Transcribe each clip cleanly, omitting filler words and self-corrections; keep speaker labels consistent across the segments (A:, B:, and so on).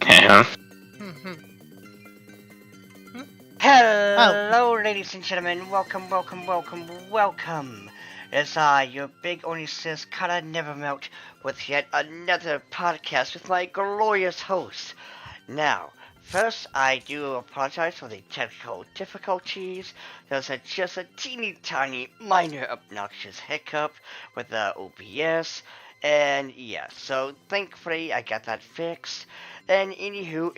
A: Yeah.
B: Hello, ladies and gentlemen. Welcome. It's I, your big only sis, Kata Never Melt, with yet another podcast with my glorious host. Now, first, I do apologize for the technical difficulties. There's just a teeny tiny minor obnoxious hiccup with the OBS. And yeah, so thankfully I got that fixed. And anywho,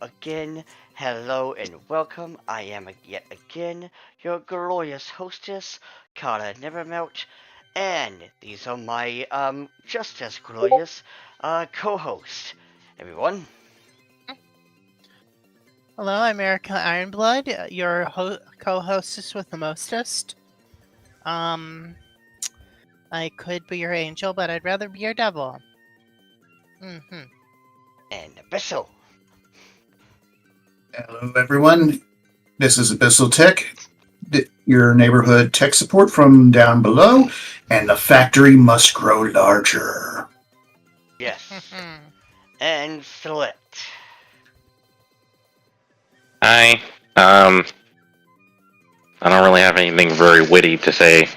B: again, hello and welcome. I am yet again your glorious hostess, Kata Nevermelt. And these are my, just as glorious, co-hosts. Everyone.
C: Hello, I'm Erica Ironblood, your co-hostess with the mostest. I could be your angel, but I'd rather be your devil.
B: And Abyssal.
D: Hello, everyone. This is Abyssal Tech, your neighborhood tech support from down below, and the factory must grow larger.
B: Yes. And Silhouette.
A: I don't really have anything very witty to say.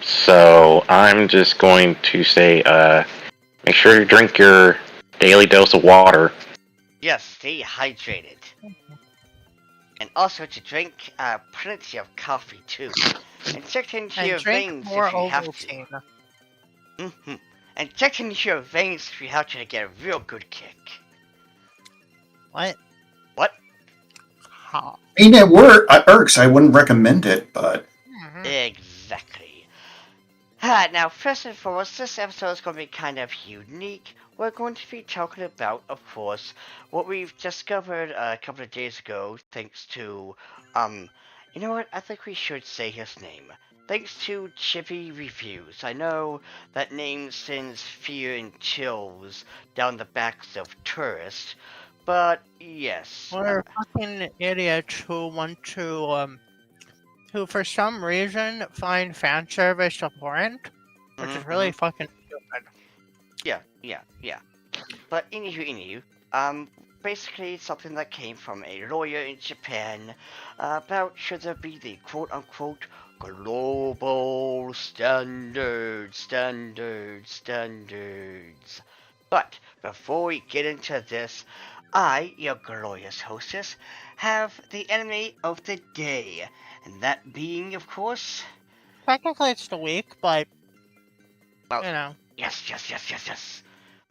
A: So I'm just going to say, make sure you drink your daily dose of water.
B: Yes, stay hydrated. And also to drink plenty of coffee too. And check into your
C: And drink
B: veins
C: more
B: if you have
C: Ovaltine.
B: to. And check into your veins if you have to get a real good kick.
C: What?
B: What?
C: Huh.
D: I mean, it irks. I wouldn't recommend it, but
B: Exactly. Now, first and foremost, this episode is going to be kind of unique. We're going to be talking about, of course, what we've discovered a couple of days ago, thanks to, you know what, I think we should say his name. Thanks to Chippy Reviews. I know that name sends fear and chills down the backs of tourists, but yes.
C: We're fucking idiots who want to, who for some reason find fan service abhorrent, which is really fucking stupid.
B: Yeah. But anywho, basically something that came from a lawyer in Japan about should there be the quote-unquote global standards. But before we get into this, I, your glorious hostess, have the anime of the day, and that being, of course...
C: Technically it's the week, but,
B: well,
C: you know.
B: Yes.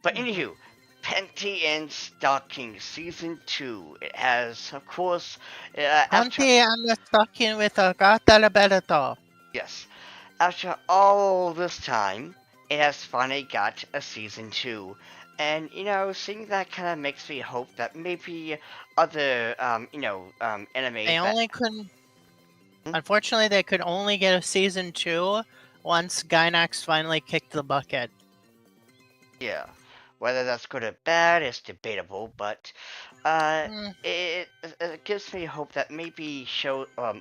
B: But anywho, Panty and Stocking Season 2. It has, of course...
C: Auntie and the stocking with a gata.
B: Yes. After all this time, it has finally got a Season 2. And, you know, seeing that kind of makes me hope that maybe other, anime...
C: They only couldn't... Unfortunately, they could only get a Season 2 once Gainax finally kicked the bucket.
B: Yeah. Whether that's good or bad is debatable, but it gives me hope that maybe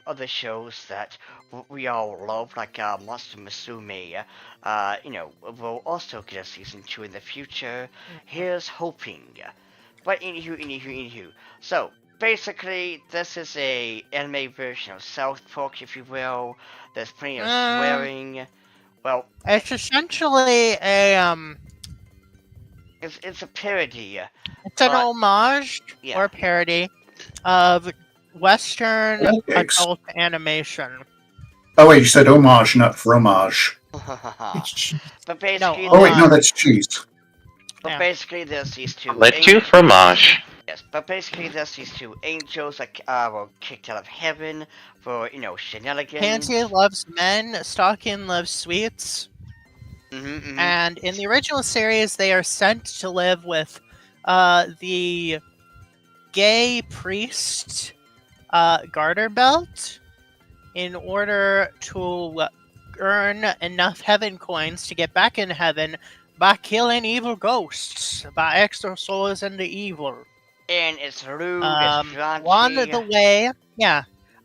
B: other shows that we all love, like Monster Musume, will also get a Season 2 in the future. Here's hoping. But anywho. So, basically, this is a anime version of South Park, if you will. There's plenty of swearing. Well...
C: It's essentially a,
B: It's a parody.
C: It's an homage or parody of Western adult animation.
D: Oh wait, you said homage, not fromage.
B: But basically,
D: oh wait, no, that's cheese.
B: But
C: Yeah.
B: basically, there's these two.
A: Let you fromage.
B: Yes, but basically, there's these two angels that were kicked out of heaven for shenanigans.
C: Pansy loves men, Stalkin loves sweets, and in the original series, they are sent to live with the gay priest Garterbelt in order to earn enough heaven coins to get back in heaven by killing evil ghosts, by extra souls into evil.
B: And it's rude, it's raunchy.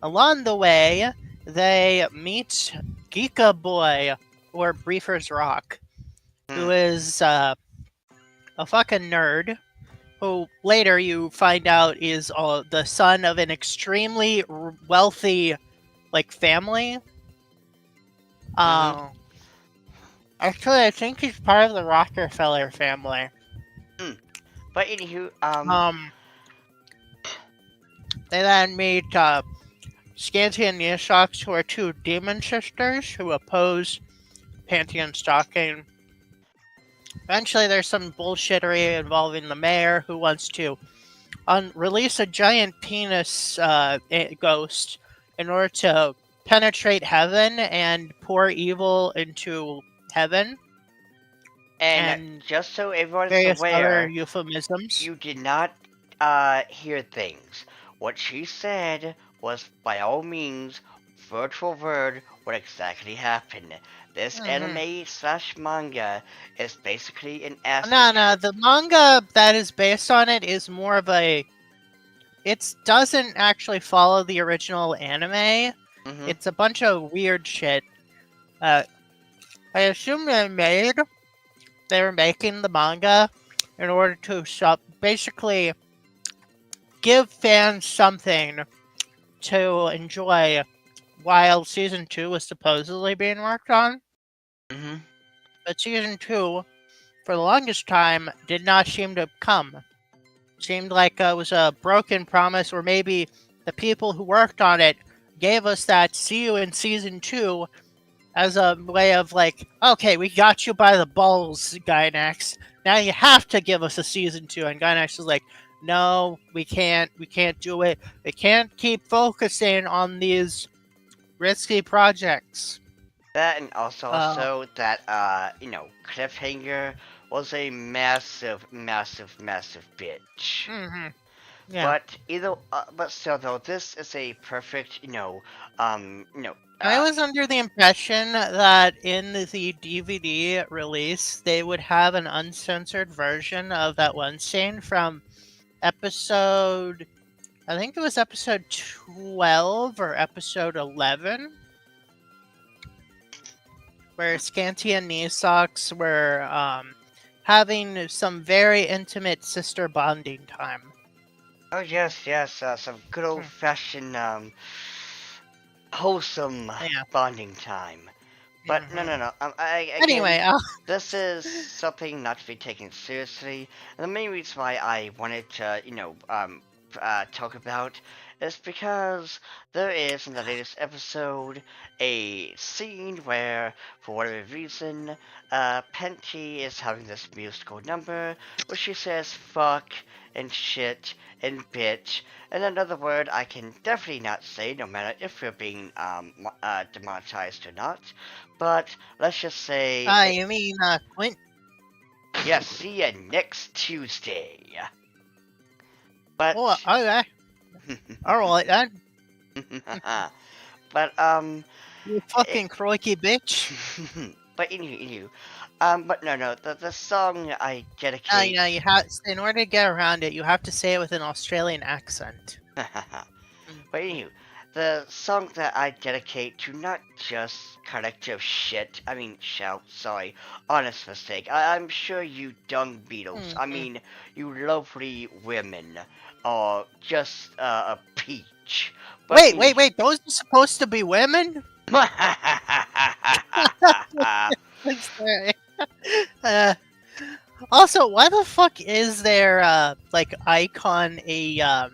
C: Along the way, they meet Geeka Boy, or Briefer's Rock, who is a fucking nerd, who later you find out is the son of an extremely wealthy, family. Actually, I think he's part of the Rockefeller family.
B: But anywho,
C: they then meet Scanty and Neoshox, who are two demon sisters who oppose Pantheon stalking. Eventually, there's some bullshittery involving the mayor, who wants to release a giant penis ghost in order to penetrate heaven and pour evil into heaven.
B: And just so everyone's
C: various
B: aware,
C: other euphemisms.
B: you did not hear things. What she said was, by all means, word for word, what exactly happened. This anime/manga is basically an acid.
C: No, the manga that is based on it is more of a... It doesn't actually follow the original anime. It's a bunch of weird shit. I assume they were making the manga in order to basically give fans something to enjoy while season 2 was supposedly being worked on. But season 2, for the longest time, did not seem to come. Seemed like it was a broken promise, or maybe the people who worked on it gave us that "see you in season 2" as a way of okay, we got you by the balls, Gynax. Now you have to give us a season 2. And Gynax is like, no, we can't do it. We can't keep focusing on these risky projects.
B: That, and also that Cliffhanger was a massive bitch.
C: Yeah.
B: But still though, this is a perfect,
C: I was under the impression that in the DVD release, they would have an uncensored version of that one scene from episode... I think it was episode 12 or episode 11, where Scanty and Neosocks were having some very intimate sister bonding time.
B: Oh yes, some good old-fashioned wholesome bonding time. But no.
C: Anyway,
B: this is something not to be taken seriously. And the main reason why I wanted to, talk about is because there is in the latest episode a scene where, for whatever reason, Penty is having this musical number where she says fuck and shit and bitch, and another word I can definitely not say, no matter if we're being demonetized or not. But let's just say.
C: You mean Quint?
B: Yes, see ya next Tuesday. But.
C: Oh, okay. Alright then.
B: But
C: You fucking croaky bitch.
B: But anywho, but no, the song I dedicate.
C: You have, in order to get around it, you have to say it with an Australian accent.
B: But anywho, the song that I dedicate to not just collective shit, sorry, honest mistake. I'm sure you dung beetles, you lovely women, are just a peach. But
C: Wait, those are supposed to be women? Also, why the fuck is there icon a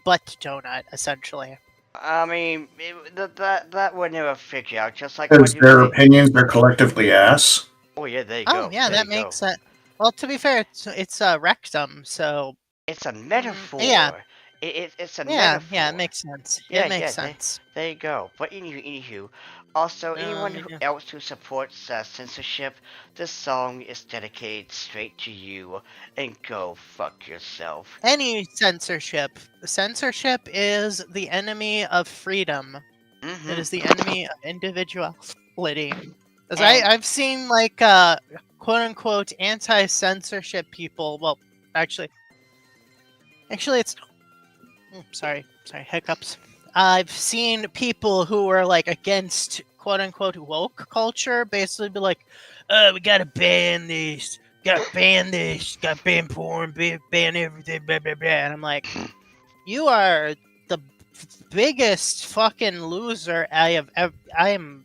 C: butt donut essentially?
B: That would never figure out. Just like
D: because their opinions are collectively ass.
B: Oh yeah, there you
C: Oh
B: go.
C: yeah,
B: there
C: that
B: you
C: makes
B: go.
C: sense. Well, to be fair, it's a rectum, so
B: It's a
C: yeah,
B: metaphor. It's a
C: yeah, it
B: metaphor.
C: makes sense. It
B: Yeah,
C: makes
B: yeah,
C: sense.
B: there you go. But anywho, also anyone
C: Yeah.
B: else who supports censorship, this song is dedicated straight to you. And go fuck yourself.
C: Any censorship. Censorship is the enemy of freedom. It is the enemy of individuality. Because
B: And
C: I've seen like quote unquote anti-censorship people. Well, actually, it's sorry, hiccups. I've seen people who are like against quote unquote woke culture basically be like, we gotta ban this, gotta ban porn, ban everything, blah blah blah. And I'm like, you are the biggest fucking loser I have ever. I am.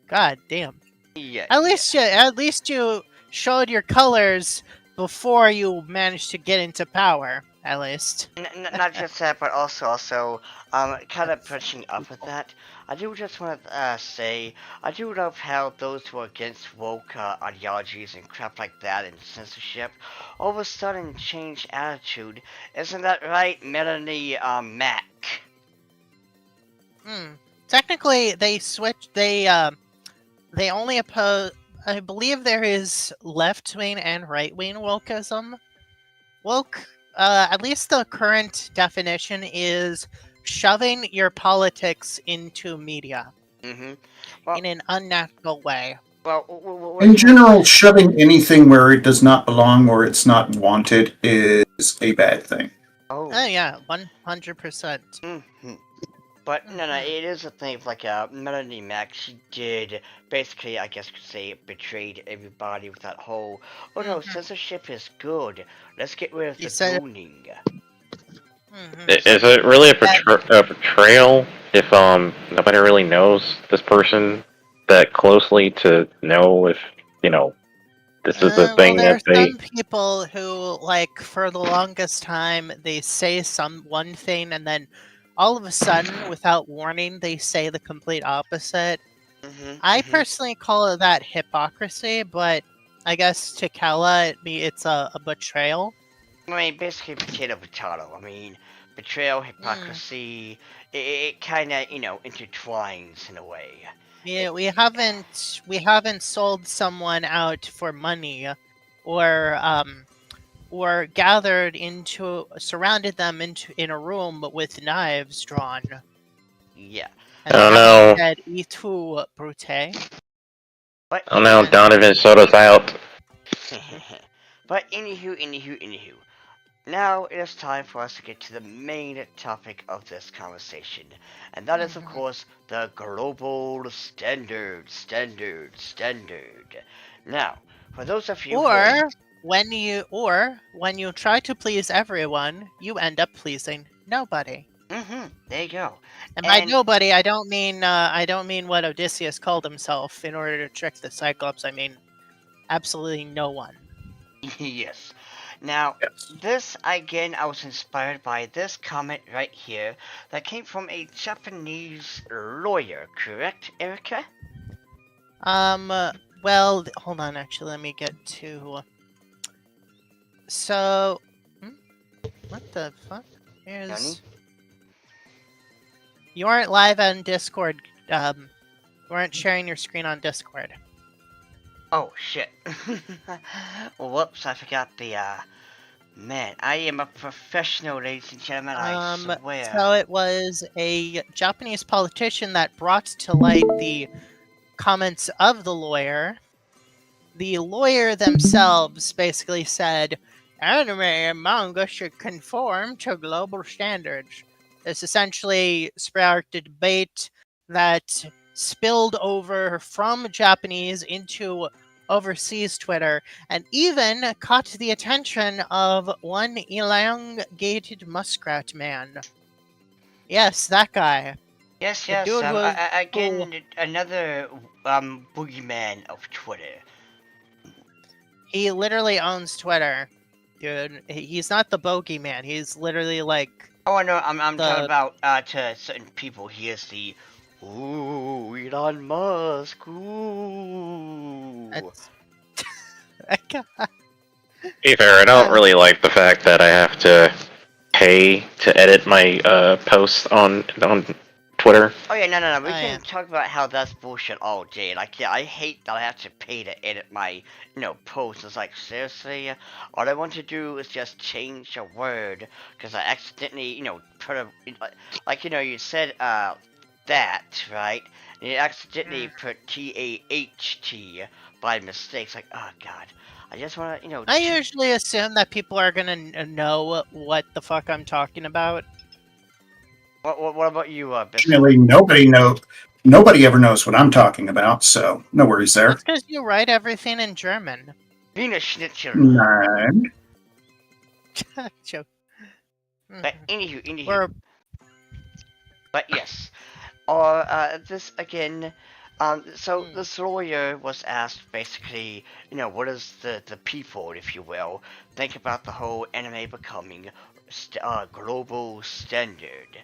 C: God damn.
B: yeah,
C: At
B: yeah.
C: least you showed your colors before you managed to get into power. At least.
B: Not just that, but also, kind of pushing up with that. I do just want to say, I do love how those who are against woke ideologies and crap like that and censorship, all of a sudden change attitude. Isn't that right, Melanie Mac?
C: Technically, they switched. They only oppose. I believe there is left wing and right wing wokeism. Woke, at least the current definition is shoving your politics into media
B: Mm-hmm. Well,
C: in an unnatural way.
D: In general, shoving anything where it does not belong or it's not wanted is a bad thing.
B: Oh.
C: Oh yeah, 100%.
B: Mm-hmm. But no, it is a thing of like Melanie Mac. She did basically, I guess, you could say, betrayed everybody with that whole, oh no, censorship is good. Let's get rid of
C: You
B: the
C: said.
B: gooning.
A: Is it really a betrayal if nobody really knows this person that closely to know if this is the
C: Well,
A: thing
C: there
A: that
C: are
A: they.
C: some people who, like, for the longest time, they say one thing, and then all of a sudden, without warning, they say the complete opposite. I personally call it that hypocrisy, but I guess to Kella, it's a betrayal.
B: I mean, basically potato. I mean, betrayal, hypocrisy, it kind of, intertwines in a way.
C: Yeah, we haven't sold someone out for money, or surrounded them in a room with knives drawn.
B: Yeah.
C: And
A: I
C: they
A: don't
C: haven't
A: know.
C: said "itu brute."
B: But
A: I don't know. Donovan sold us out.
B: but anywho. Now it is time for us to get to the main topic of this conversation, and that is, of course, the global standard. Now, for those of you who are...
C: Or when you try to please everyone, you end up pleasing nobody.
B: There you go.
C: And by nobody, I don't mean what Odysseus called himself in order to trick the Cyclops. I mean absolutely no one.
B: Yes. Now, this, again, I was inspired by this comment right here that came from a Japanese lawyer, correct, Erica?
C: Well, hold on, actually, let me get to... So... What the fuck? Here's... You aren't live on Discord, you aren't sharing your screen on Discord.
B: Oh, shit. Whoops, I forgot the, Man, I am a professional, ladies and gentlemen, I swear.
C: So it was a Japanese politician that brought to light the comments of the lawyer. The lawyer themselves basically said, anime and manga should conform to global standards. This essentially sparked a debate that spilled over from Japanese into overseas Twitter, and even caught the attention of one elongated muskrat man. Yes, that guy.
B: Yes,
C: The dude was
B: again, another, boogeyman of Twitter.
C: He literally owns Twitter, dude. He's not the bogeyman. He's literally like...
B: Oh, I know. I'm talking about to certain people. He is the Elon Musk. Ooh.
C: God.
A: To be fair, I don't really like the fact that I have to pay to edit my posts on Twitter.
B: Oh yeah, no. We
C: Oh,
B: can
C: yeah.
B: talk about how that's bullshit all day. Like, yeah, I hate that I have to pay to edit my, posts. It's like, seriously? All I want to do is just change a word because I accidentally, put a like, you said that, right? And you accidentally put TAHT by mistake. It's like, oh god. I just want to,
C: I usually assume that people are gonna know what the fuck I'm talking about.
B: What about you, Bissell?
D: Fortunately, nobody ever knows what I'm talking about, so no worries there.
C: That's because you write everything in German.
B: Wiener Schnitzel.
D: Nine.
C: Joke.
B: But anywho.
C: Or
B: But yes. Or this again. So
C: Hmm.
B: this lawyer was asked basically, what does the people, if you will, think about the whole anime becoming global standard?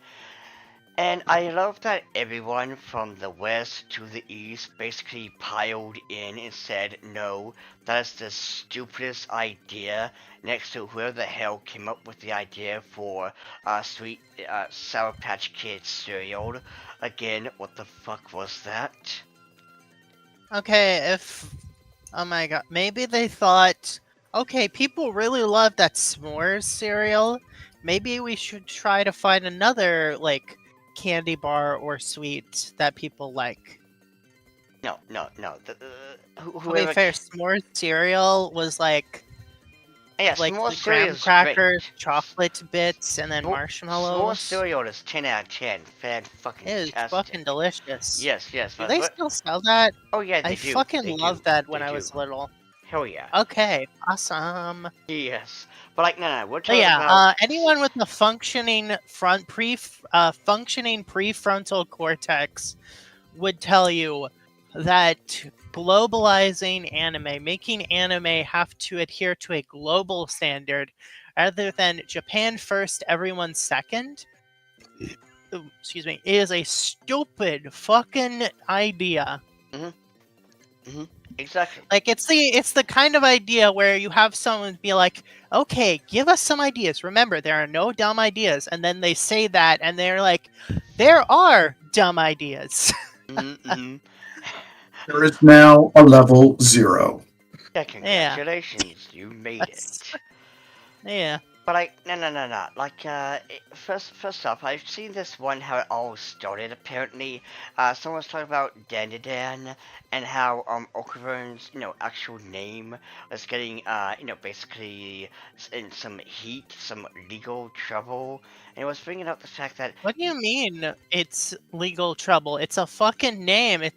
B: And I love that everyone from the west to the east basically piled in and said, no, that is the stupidest idea, next to whoever the hell came up with the idea for Sweet Sour Patch Kids cereal. Again, what the fuck was that?
C: okay, oh my god, maybe they thought, okay, people really love that s'mores cereal. Maybe we should try to find another like candy bar or sweet that people like.
B: No.
C: To be
B: Whoever.
C: fair, s'mores cereal was like
B: Yeah,
C: like
B: s'more
C: the
B: cereal
C: graham
B: is
C: crackers,
B: great.
C: chocolate bits, and then
B: S'more
C: marshmallows.
B: cereal is 10 out of 10. Fan fucking
C: It is
B: tastic.
C: fucking delicious.
B: Yes.
C: Do they still sell that?
B: Oh yeah,
C: I
B: they do.
C: fucking
B: They
C: loved
B: do.
C: that when
B: They
C: I
B: do.
C: was little.
B: Hell yeah.
C: Okay, awesome.
B: Yes. But like, no. We're
C: But
B: talking
C: yeah,
B: about.
C: anyone with a functioning functioning prefrontal cortex would tell you that globalizing anime, making anime have to adhere to a global standard rather than Japan first, everyone second, excuse me, is a stupid fucking idea.
B: Exactly.
C: Like it's the kind of idea where you have someone be like, "Okay, give us some ideas. Remember, there are no dumb ideas." And then they say that and they're like, "There are dumb ideas."
B: Mm-hmm.
D: There is now a level 0.
B: Yeah, congratulations, you made it.
C: Yeah.
B: But like, no. Like, first off, I've seen this one how it all started. Apparently, someone was talking about Dandadan and how Okavern's actual name was getting basically in some heat, some legal trouble, and it was bringing up the fact that.
C: What do you mean it's legal trouble? It's a fucking name.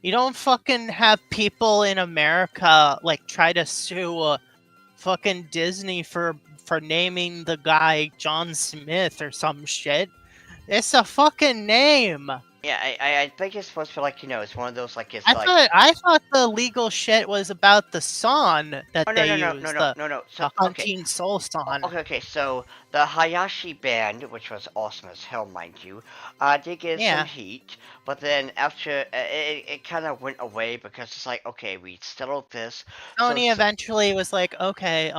C: You don't fucking have people in America like try to sue fucking Disney for naming the guy John Smith or some shit. It's a fucking name.
B: Yeah, I think it's supposed to be like it's one of those like it's
C: I
B: like.
C: thought the legal shit was about the song that
B: Oh,
C: they use,
B: no. So,
C: the Hunting Soul song.
B: Okay. So the Hayashi band, which was awesome as hell, mind you, did get
C: Yeah.
B: some heat, but then after it kind of went away because it's like, okay, we settled this.
C: Sony eventually was like, okay,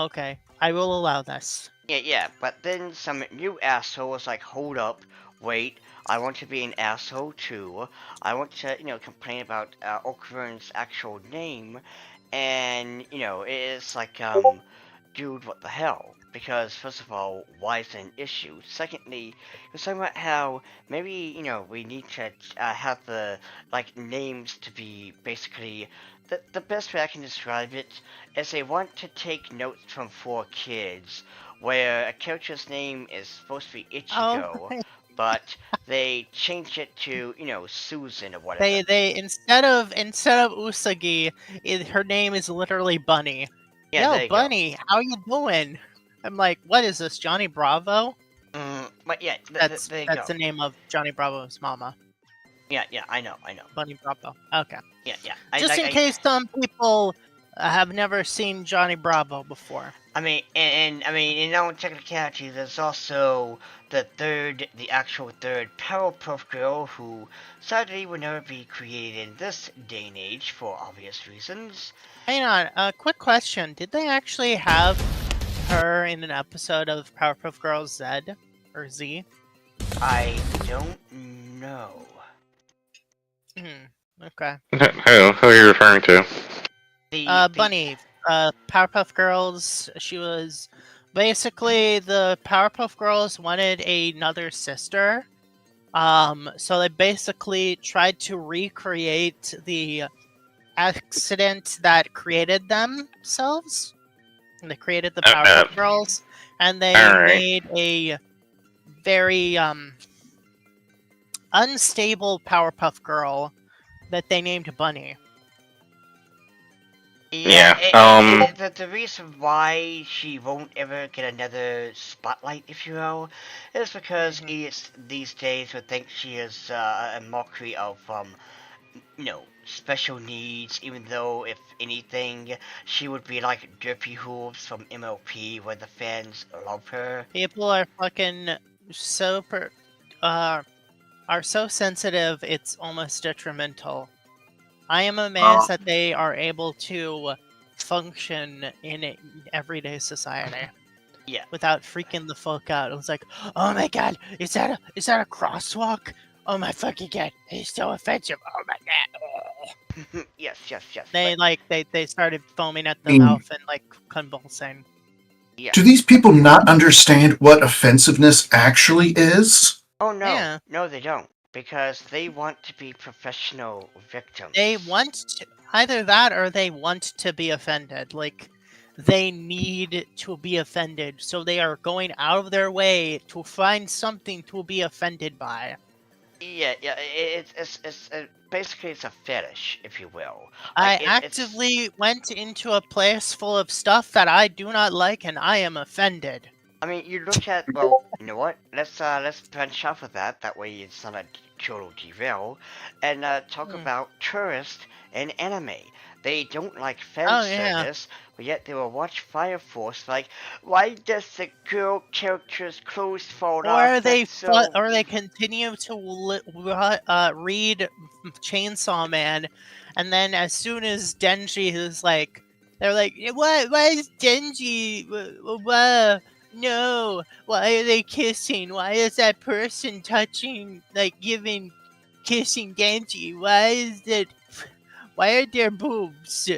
C: I will allow this.
B: Yeah. But then some new asshole was like, hold up, wait. I want to be an asshole too. I want to, complain about Okavern's actual name, and it's like, dude, what the hell? Because first of all, why is it an issue? Secondly, he was talking about how maybe we need to have the names to be basically the best way I can describe it is they want to take notes from 4Kids, where a character's name is supposed to be Ichigo.
C: Oh.
B: But they changed it to Susan or whatever.
C: They instead of Usagi, her name is literally Bunny.
B: Yeah,
C: Yo, Bunny, how you doing? I'm like, what is this, Johnny Bravo?
B: But yeah,
C: That's
B: there you
C: that's
B: go.
C: the name of Johnny Bravo's mama.
B: Yeah, I know.
C: Bunny Bravo. Okay.
B: Yeah.
C: Just in case some people I have never seen Johnny Bravo before.
B: I mean, and I mean, in all technicality, there's also the actual third Powerpuff Girl, who sadly will never be created in this day and age for obvious reasons.
C: Hang on, quick question. Did they actually have her in an episode of Powerpuff Girls Z? Or Z?
B: I don't know.
C: Okay.
A: Who are you referring to?
C: Bunny. Powerpuff Girls, she was... Basically, the Powerpuff Girls wanted another sister. So they basically tried to recreate the accident that created themselves. And they created the Powerpuff Girls, and they made a very unstable Powerpuff Girl that they named Bunny.
B: Yeah, the reason why she won't ever get another spotlight, if you will, is because it's these days would think she is a mockery of special needs, even though, if anything, she would be like Derpy Hooves from MLP, where the fans love her.
C: People are fucking so are so sensitive, it's almost detrimental. I am amazed that they are able to function in everyday society.
B: Yeah.
C: Without freaking the fuck out. It was like, oh my god, is that a crosswalk? Oh my fucking god, he's so offensive. Oh my god.
B: Yes.
C: They started foaming at the mouth and like convulsing.
B: Yeah.
D: Do these people not understand what offensiveness actually is?
B: Oh no,
C: Yeah.
B: No they don't, because they want to be professional victims.
C: They want to, either that or they want to be offended. Like, they need to be offended, so they are going out of their way to find something to be offended by.
B: Yeah, it's basically it's a fetish, if you will.
C: I actively went into a place full of stuff that I do not like, and I am offended.
B: I mean, you look at, well, you know what? Let's branch off of that. That way it's not a total derail, and talk about tourists and anime. They don't like fan service, but yet they will watch Fire Force. Like, why does the girl character's clothes fall off?
C: Or they continue to read Chainsaw Man, and then as soon as Denji is like, they're like, why is Denji? No, why are they kissing? Why is that person touching, like kissing Denji? Why are there boobs?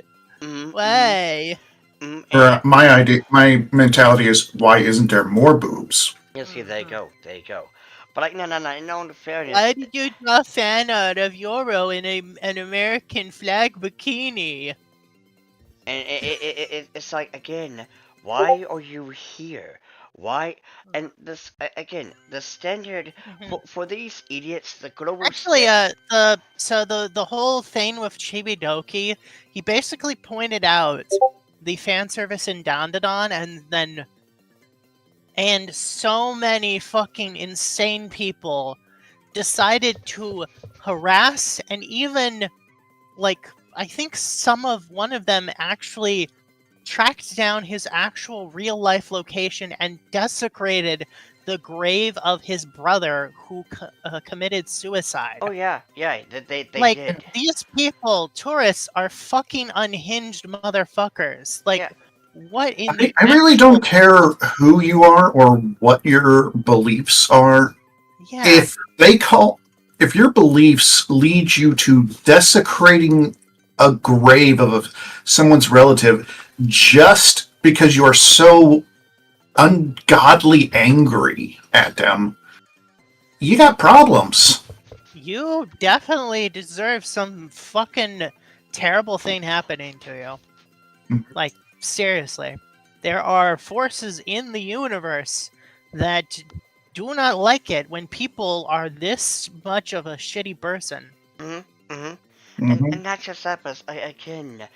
C: Why?
D: My mentality is, why isn't there more boobs?
B: Yeah, see, there you go. But like, no, in fairness.
C: Why did you draw fan art of Yoro in an American flag bikini?
B: And it's like, again, why are you here? Why? And this, again, the standard for these idiots, the global
C: actually, the whole thing with Chibidoki, he basically pointed out the fan service in Dandadan, and so many fucking insane people decided to harass and even, like, I think one of them actually tracked down his actual real-life location and desecrated the grave of his brother who committed suicide.
B: Oh yeah, they
C: like,
B: did.
C: These people, tourists, are fucking unhinged motherfuckers. Like, what in
D: I really don't care who you are or what your beliefs are.
C: Yeah.
D: If your beliefs lead you to desecrating a grave of someone's relative just because you are so ungodly angry at them, you got problems.
C: You definitely deserve some fucking terrible thing happening to you. Like, seriously. There are forces in the universe that do not like it when people are this much of a shitty person.
B: And not just that, but again,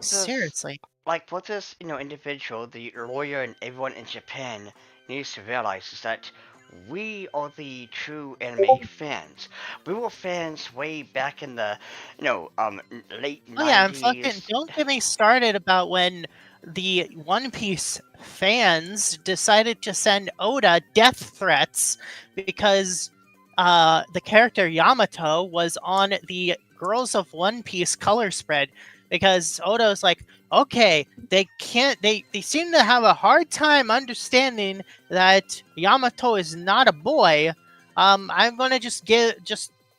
C: seriously,
B: what this individual, the lawyer, and everyone in Japan needs to realize is that we are the true anime fans. We were fans way back in the, late
C: Oh yeah, and fucking
B: 90s.
C: don't get me started about when the One Piece fans decided to send Oda death threats because the character Yamato was on the Girls of One Piece color spread because Oda was like, okay, they seem to have a hard time understanding that Yamato is not a boy. I'm gonna just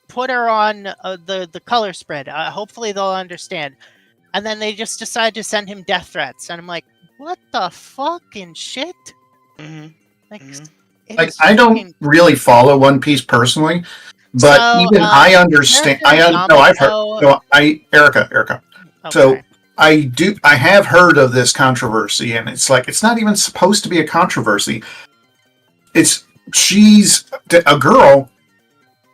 C: put her on the color spread. Hopefully they'll understand. And then they just decide to send him death threats, and I'm like, what the fucking shit?
B: Mhm.
C: Like,
B: Mhm.
D: Like,
C: it's
D: I don't
C: fucking.
D: really follow One Piece personally, but
C: So,
D: even I
C: the
D: understand.
C: character
D: No, I've heard.
C: Yamato.
D: No, Erica.
C: Oh,
D: So
C: sorry.
D: I have heard of this controversy, and it's like it's not even supposed to be a controversy. It's she's a girl,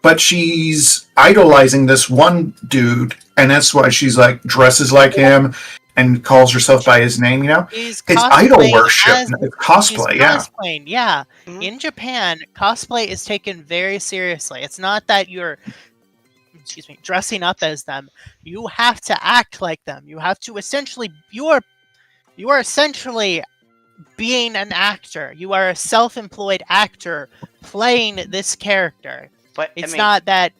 D: but she's idolizing this one dude, and that's why she's like dresses like him and calls herself by his name.
C: He's
D: It's idol
C: cosplaying
D: worship.
C: as
D: It's
C: he's
D: cosplay. Yeah.
C: cosplaying. Yeah,
B: Mhm.
C: in Japan, cosplay is taken very seriously. It's not that you're, excuse me, dressing up as them. You have to act like them. You have to essentially you are essentially being an actor. You are a self-employed actor playing this character.
B: But I
C: It's
B: mean,
C: not that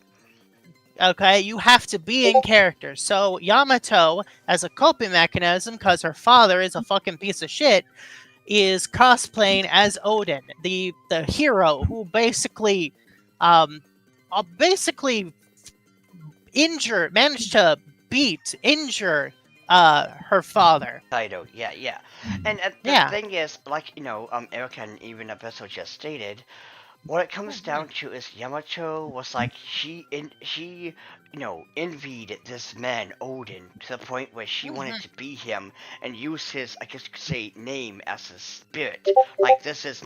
C: okay, you have to be in character. So Yamato, as a coping mechanism, because her father is a fucking piece of shit, is cosplaying as Odin, the hero who basically managed to injure her father.
B: Kaido, yeah. And the
C: Yeah.
B: thing is, like, Erica and even Abyssal just stated, what it comes down to is Yamato was like, she envied this man, Odin, to the point where she wanted to be him and use his, I guess you could say, name as a spirit. Like, this is,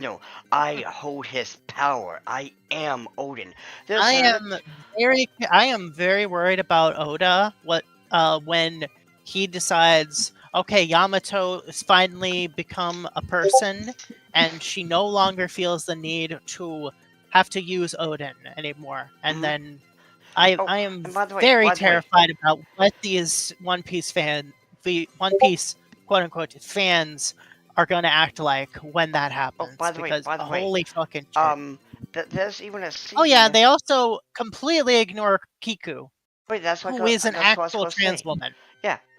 B: I hold his power. I am Odin. There's
C: I am very worried about Oda when he decides, okay, Yamato has finally become a person and she no longer feels the need to have to use Odin anymore. And
B: Mhm.
C: then
B: Oh,
C: I am
B: and by the way,
C: very terrified about what these the One Piece quote unquote fans are going to act like when that happens because
B: by the way,
C: holy fucking shit.
B: there's even a
C: Oh yeah,
B: scene.
C: they also completely ignore Kiku,
B: Wait,
C: who is an
B: that's what I was
C: actual
B: supposed to
C: trans
B: say.
C: woman.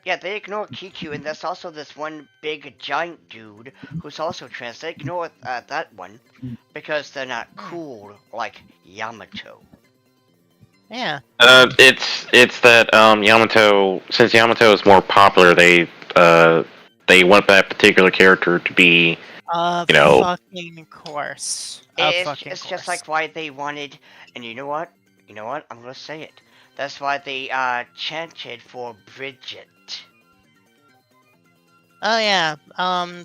B: Yeah, they ignore Kiku, and there's also this one big giant dude who's also trans. They ignore that one because they're not cool like Yamato.
C: Yeah.
A: It's that Yamato, since Yamato is more popular, they want that particular character to be,
C: Of
A: you know,
C: fucking course. Of fucking
B: It's just
C: course.
B: like why they wanted, and you know what? I'm gonna say it. That's why they chanted for Bridget.
C: Oh yeah.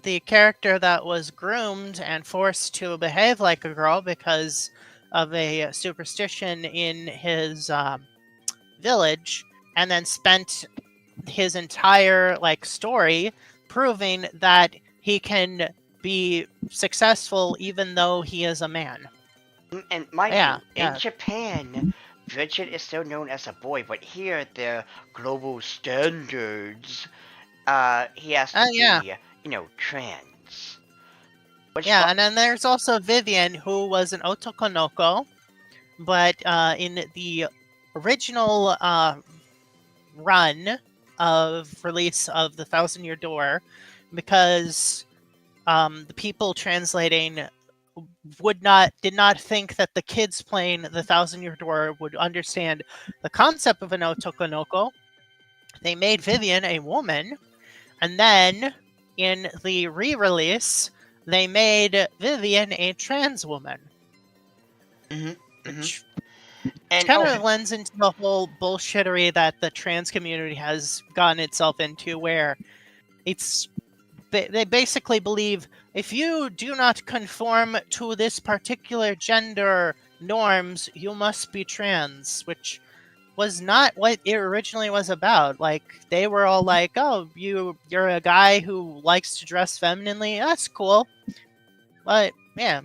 C: The character that was groomed and forced to behave like a girl because of a superstition in his village, and then spent his entire story proving that he can be successful even though he is a man.
B: And mind
C: Yeah,
B: you, in
C: yeah.
B: Japan, Bridget is still known as a boy, but here their global standards, he has to
C: Oh yeah.
B: be, trans. Which
C: Yeah, and then there's also Vivian, who was an Otokonoko, but in the original run of release of the Thousand Year Door, because the people translating did not think that the kids playing the Thousand Year Door would understand the concept of an Otokonoko. They made Vivian a woman, and then in the re-release, they made Vivian a trans woman, which
B: and
C: kind of lends into the whole bullshittery that the trans community has gotten itself into, where they basically believe if you do not conform to this particular gender norms, you must be trans, which was not what it originally was about. Like, they were all like, "Oh, you're a guy who likes to dress femininely. That's cool." But yeah.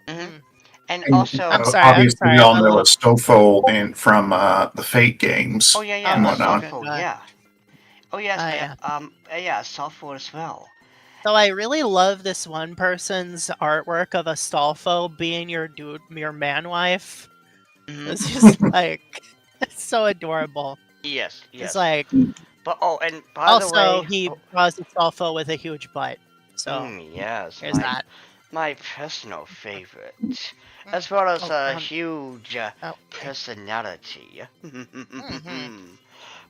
B: Mhm.
C: Mm.
B: And
D: And,
B: also,
C: I'm sorry.
D: obviously, we all
C: I'm a
D: know
C: little.
D: a Stofo and from the Fate games
B: oh yeah,
C: Oh,
B: yeah,
D: and
B: a
C: the
D: whatnot.
C: fucking
B: softball,
C: guy.
B: yeah. Oh yes,
C: Yeah.
B: yeah, a softball as well.
C: So I really love this one person's artwork of Astolfo being your man wife. It's just like it's so adorable.
B: Yes,
C: It's
B: yes.
C: like
B: But oh, and by the
C: also
B: way,
C: he draws Astolfo with a huge butt. So
B: yes,
C: there's that.
B: my personal favorite,
C: Mm.
B: as well as
C: Oh,
B: a huge
C: oh.
B: personality.
C: Mhm.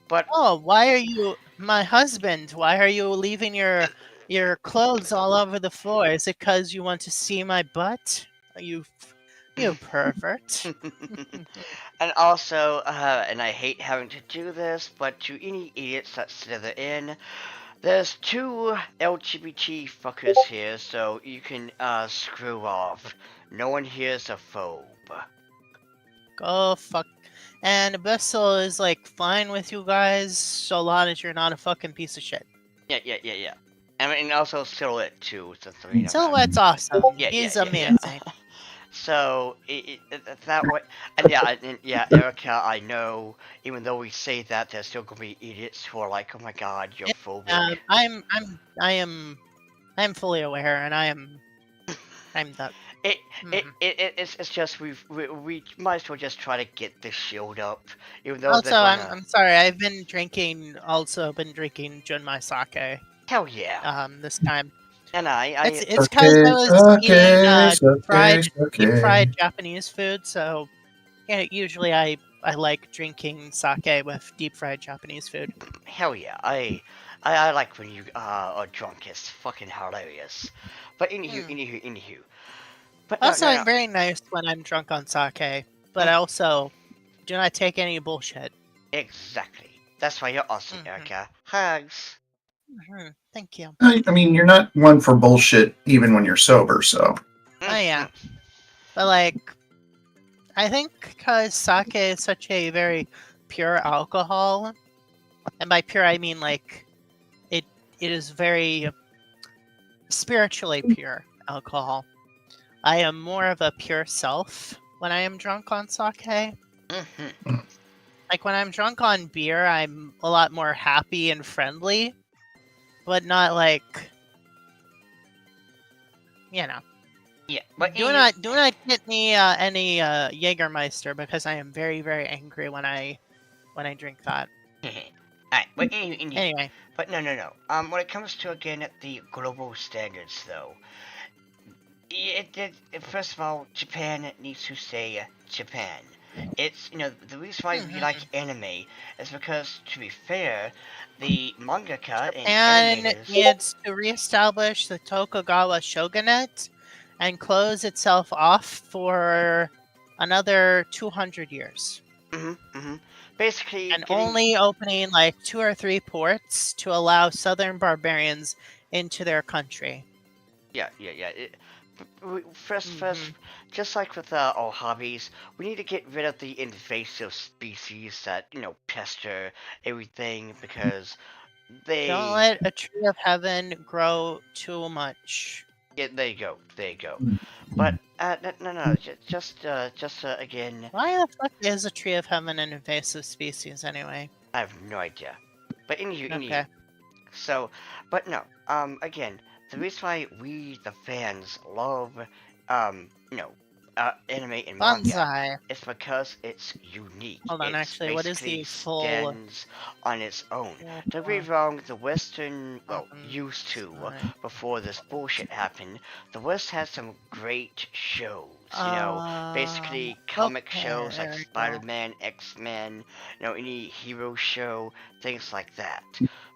B: But
C: Oh, why are you my husband? Why are you leaving your clothes all over the floor? Is it because you want to see my butt? You pervert.
B: and also, and I hate having to do this, but to any idiots that slither in, there's two LGBT fuckers here, so you can screw off. No one here's a phobe.
C: Go fuck. And Abyssal is like fine with you guys so long as you're not a fucking piece of shit.
B: Yeah. I mean, also Silhouette too, the three of them.
C: Silhouette's awesome. He's amazing.
B: So that way, and yeah, Erica, I know. Even though we say that, there's still gonna be idiots who are like, "Oh my God, you're phobic."
C: I'm fully aware, and I'm the.
B: It's just we might as well just try to get this shield up, even though they're
C: Also,
B: gonna.
C: I'm sorry. I've been drinking. Also, been drinking Junmai sake.
B: Hell yeah.
C: This time.
B: And
C: It's because I was eating deep fried
D: Okay.
C: Japanese food. So yeah, usually I like drinking sake with deep fried Japanese food.
B: hell yeah, I like when you are drunk. It's fucking hilarious. But anywho. But
C: Also,
B: no.
C: I'm very nice when I'm drunk on sake, but
B: Mm.
C: I also do not take any bullshit.
B: Exactly. That's why you're awesome,
C: Mhm.
B: Erica. Hugs.
C: Thank you.
D: I mean, you're not one for bullshit even when you're sober, so.
C: Oh yeah, but like I think because sake is such a very pure alcohol, and by pure I mean like it is very spiritually pure alcohol. I am more of a pure self when I am drunk on sake. Like when I'm drunk on beer, I'm a lot more happy and friendly, but not like you know.
B: Yeah, but
C: Do not get me any Jägermeister because I am very very angry when I drink that.
B: Alright, but anyway.
C: Anyway,
B: But no. When it comes to again the global standards, though, first of all, Japan needs to say Japan. It's the reason why we like anime is because, to be fair, the mangaka and
C: Japan
B: animators.
C: needs to reestablish the Tokugawa shogunate and close itself off for another 200 years.
B: Basically,
C: and only opening like 2 or 3 ports to allow southern barbarians into their country.
B: Yeah. First, just like with all hobbies, we need to get rid of the invasive species that pester everything because they.
C: Don't let a tree of heaven grow too much.
B: Yeah, there you go. But no, just again.
C: Why the fuck is a tree of heaven an invasive species anyway?
B: I have no idea. But anywho.
C: Okay.
B: So, but no. Again, the reason why we the fans love anime and manga
C: Bonsai.
B: is because it's unique.
C: Hold on, actually, what is the full
B: stands on its own. Don't be wrong, the Western, used to, before this bullshit happened, the West has some great shows, basically comic shows like Spider-Man, X-Men, any hero show, things like that.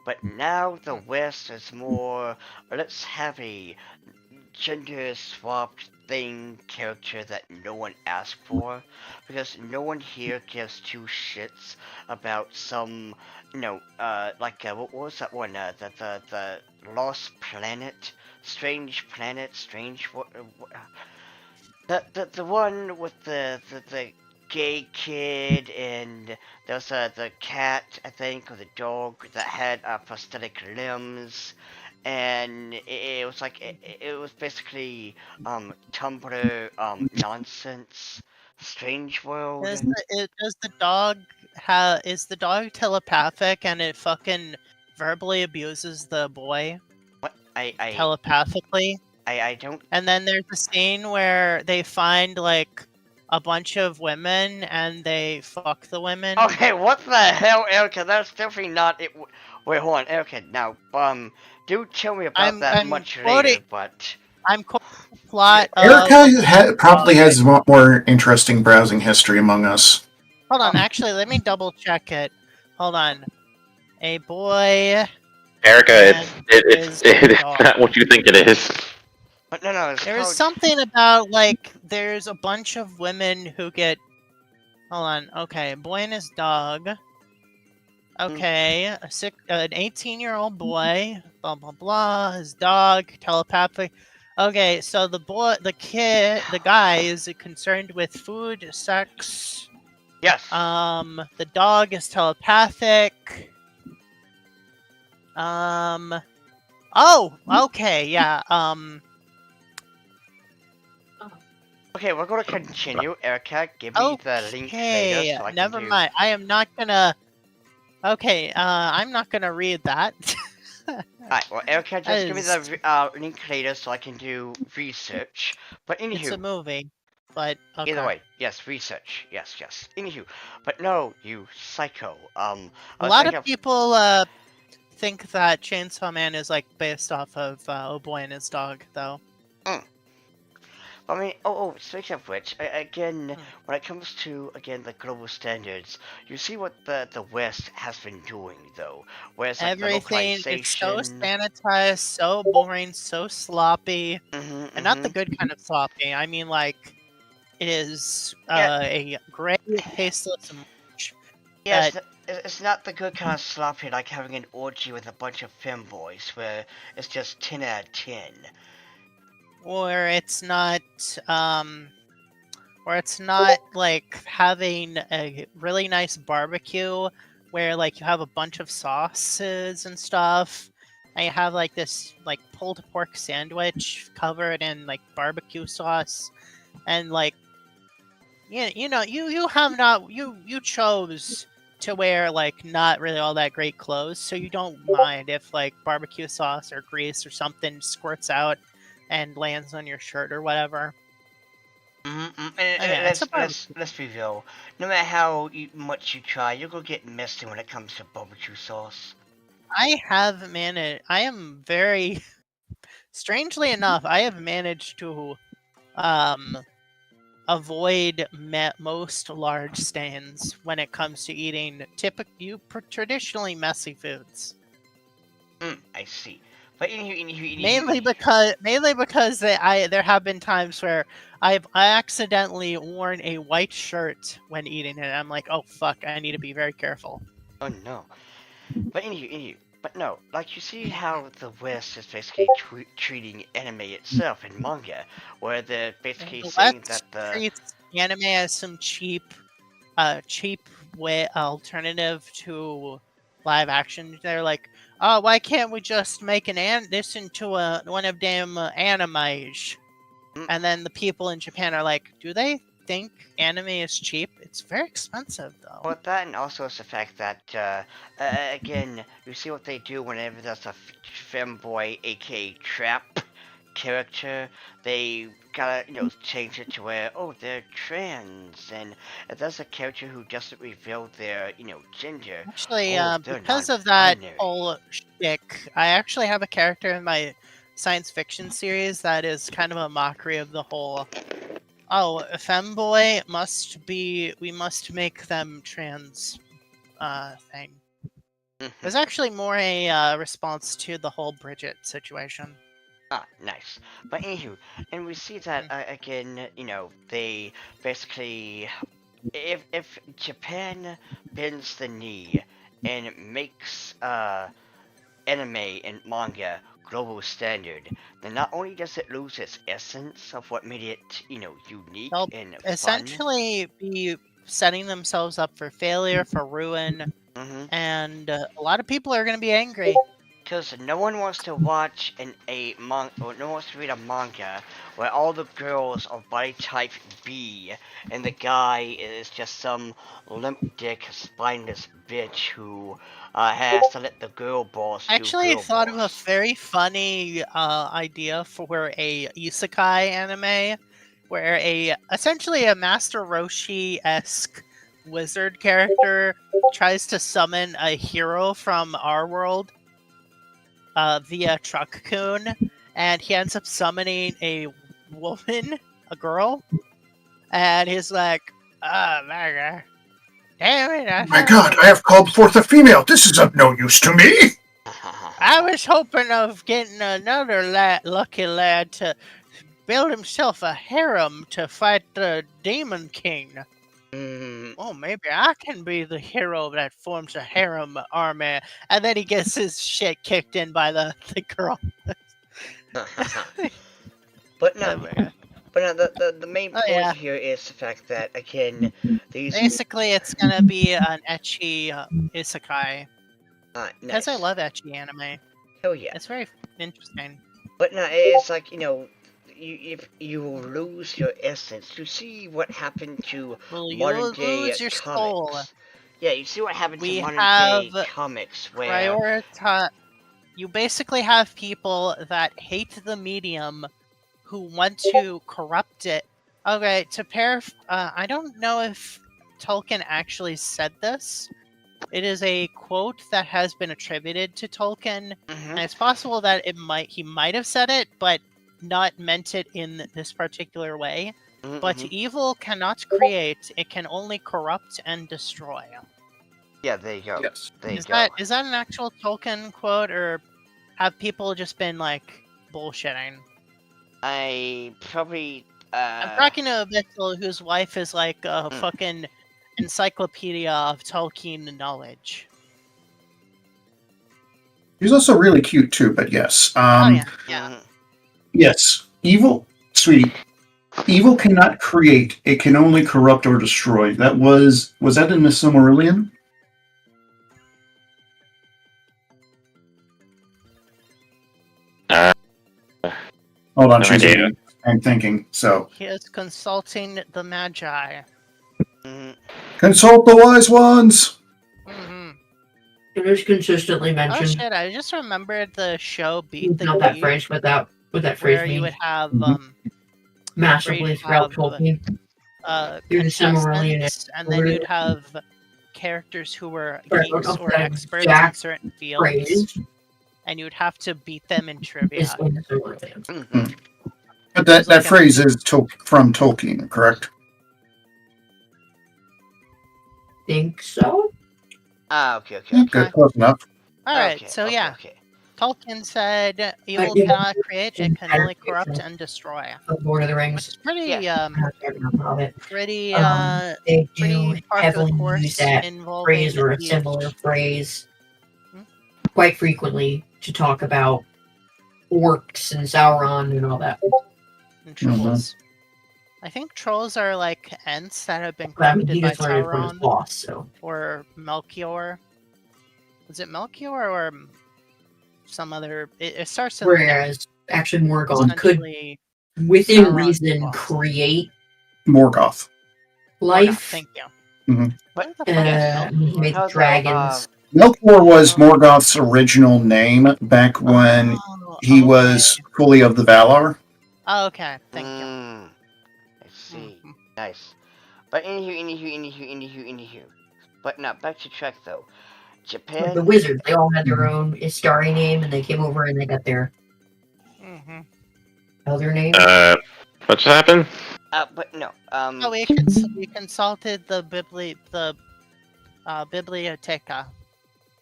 B: But now the West is more, let's have a gender-swapped character that no one asked for, because no one here gives two shits about some, what was that one, the Lost Planet, Strange, the one with the gay kid, and there's the cat, I think, or the dog that had prosthetic limbs, and it was like it was basically Tumblr nonsense, strange world.
C: Does the dog is the dog telepathic and it fucking verbally abuses the boy
B: What
C: telepathically?
B: I don't.
C: And then there's a scene where they find like a bunch of women and they fuck the women.
B: Okay, what the hell, Erica? That's definitely not it. Wait, hold on, Erica. Now, do tell me about that
C: I'm
B: much
C: quoting.
B: later. But
C: I'm quoting the plot.
D: Erica probably has a more interesting browsing history among us.
C: Hold on, actually, let me double check it. Hold on. A boy.
A: Erica,
C: and
A: it's
C: his dog.
A: not what you think it is.
B: but no, it's
C: There was
B: called.
C: something about like there's a bunch of women who get. Hold on. Okay, boy and his dog. Okay, an 18-year-old boy. Blah blah blah. His dog, telepathic. Okay, so the guy is concerned with food, sex.
B: Yes.
C: The dog is telepathic. Oh, okay, yeah.
B: Okay, we're gonna continue. Erica, give me the link later so I can
C: never
B: do.
C: mind. I am not gonna. Okay, I'm not gonna read that.
B: Alright, well, Erica,
C: That
B: just give me
C: is-
B: the link later so I can do research. But
C: It's a
B: anywho,
C: movie, but okay.
B: either way, yes, research, yes. Anywho, but no, you psycho.
C: A lot of people think that Chainsaw Man is like based off of Oh Boy and His Dog, though.
B: I mean, speaking of which, again, when it comes to, again, the global standards, you see what the West has been doing, though. Whereas, like,
C: Everything
B: the
C: is so
B: localization...
C: sanitized, so boring, so sloppy. And not the
B: mhm.
C: good kind of sloppy. I mean, like, it is
B: Yeah.
C: a gray, tasteless mush.
B: Yeah, it's not the good kind of sloppy, like having an orgy with a bunch of femboys, where it's just 10 out of 10.
C: Or it's not, like having a really nice barbecue where, like, you have a bunch of sauces and stuff, and you have, like, this, like, pulled pork sandwich covered in, like, barbecue sauce, and, like, you chose to wear, like, not really all that great clothes, so you don't mind if, like, barbecue sauce or grease or something squirts out and lands on your shirt or whatever.
B: And let's be real. No matter how much you try, you're gonna get messy when it comes to barbecue sauce.
C: I am very strangely enough, I have managed to avoid most large stains when it comes to eating traditionally messy foods.
B: I see. But
C: Mainly because there have been times where I accidentally worn a white shirt when eating it. I'm like, oh fuck, I need to be very careful.
B: Oh no. But but no, like you see how the West is basically treating anime itself and manga, where they're basically saying that the
C: treats anime as some cheap way alternative to live action. They're like, oh, why can't we just make this into one of them animes? And then the people in Japan are like, do they think anime is cheap? It's very expensive, though.
B: Well, that and also it's the fact that, again, you see what they do whenever there's a femboy, aka trap character, they gotta, change it to where, oh, they're trans, and if there's a character who doesn't reveal their, gender...
C: Actually,
B: they're
C: because
B: not
C: of that
B: binary.
C: whole shtick, I actually have a character in my science fiction series that is kind of a mockery of the whole, oh, a femboy we must make them trans thing. It was actually more a response to the whole Bridget situation.
B: Ah, nice. But anywho, and we see that, again, they basically... If Japan bends the knee and makes, anime and manga global standard, then not only does it lose its essence of what made it, unique
C: They'll
B: and fun.
C: essentially be setting themselves up for failure, for ruin, and a lot of people are going to be angry.
B: Because no one wants to watch or no one wants to read a manga where all the girls are body type B and the guy is just some limp dick, spineless bitch who has to let the girl boss
C: I
B: do
C: actually
B: girl
C: thought of a
B: boss.
C: very funny idea for a isekai anime, where essentially a Master Roshi-esque wizard character tries to summon a hero from our world via Truck-kun, and he ends up summoning a woman, a girl, and he's like, my God. Damn it,
D: My God, I have called forth a female. This is of no use to me.
C: I was hoping of getting another lucky lad to build himself a harem to fight the Demon King. Oh, maybe I can be the hero that forms a harem army. And then he gets his shit kicked in by the girl.
B: But no, the main point here is the fact that, again, these...
C: Basically, it's gonna be an ecchi isekai. Because
B: nice.
C: I love ecchi anime.
B: Hell yeah.
C: It's very interesting.
B: But no, it's like, if you will lose your essence, to see what happened to modern day
C: lose your
B: comics.
C: soul.
B: Yeah, you see what happened to modern day comics where
C: you basically have people that hate the medium who want to corrupt it. Okay, I don't know if Tolkien actually said this. It is a quote that has been attributed to Tolkien, and it's possible that he might have said it, but not meant it in this particular way. But evil cannot create; it can only corrupt and destroy.
B: Yeah, there you go.
D: Yes.
C: Is that an actual Tolkien quote, or have people just been like bullshitting?
B: I'm
C: talking to a Mitchell whose wife is like a fucking encyclopedia of Tolkien knowledge.
D: He's also really cute too, but yes.
C: Yeah.
D: Yes. Evil, sweetie. Evil cannot create, it can only corrupt or destroy. Was that in the Silmarillion? Hold on, I'm thinking. So
C: he is consulting the Magi.
D: Consult the wise ones.
E: It is consistently mentioned.
C: Oh shit! I just remembered the show Beat the
E: Not that phrase, what that phrase
C: where
E: means.
C: you would have
E: massively throughout Tolkien.
C: Contestants, and then you'd have characters who were geeks or experts in certain fields, and you'd have to beat them in trivia.
D: But that phrase is from Tolkien, correct?
E: Think so.
B: Okay.
D: Good, close enough.
C: Alright, Tolkien said evil cannot create, it can only corrupt and destroy.
E: Lord of the Rings.
C: It's pretty,
E: they do heavily
C: use
E: that phrase or a similar phrase quite frequently to talk about orcs and Sauron and all that.
C: And trolls. I think trolls are like ents that have been corrupted by Sauron or Melchior. Was it Melchior or some other? It starts with
E: whereas actually Morgoth could, within reason, create
D: Morgoth
E: life.
C: Thank you.
E: He made dragons.
D: Melchior was Morgoth's original name back when he was fully of the Valar.
C: Oh, okay, thank you.
B: I see. Nice. But anywho. But now, back to Trek though. Japan...
E: The wizards, they all had their own Istari name, and they came over and they got their elder name.
A: What's happened?
B: But no.
C: We consulted the Biblioteca.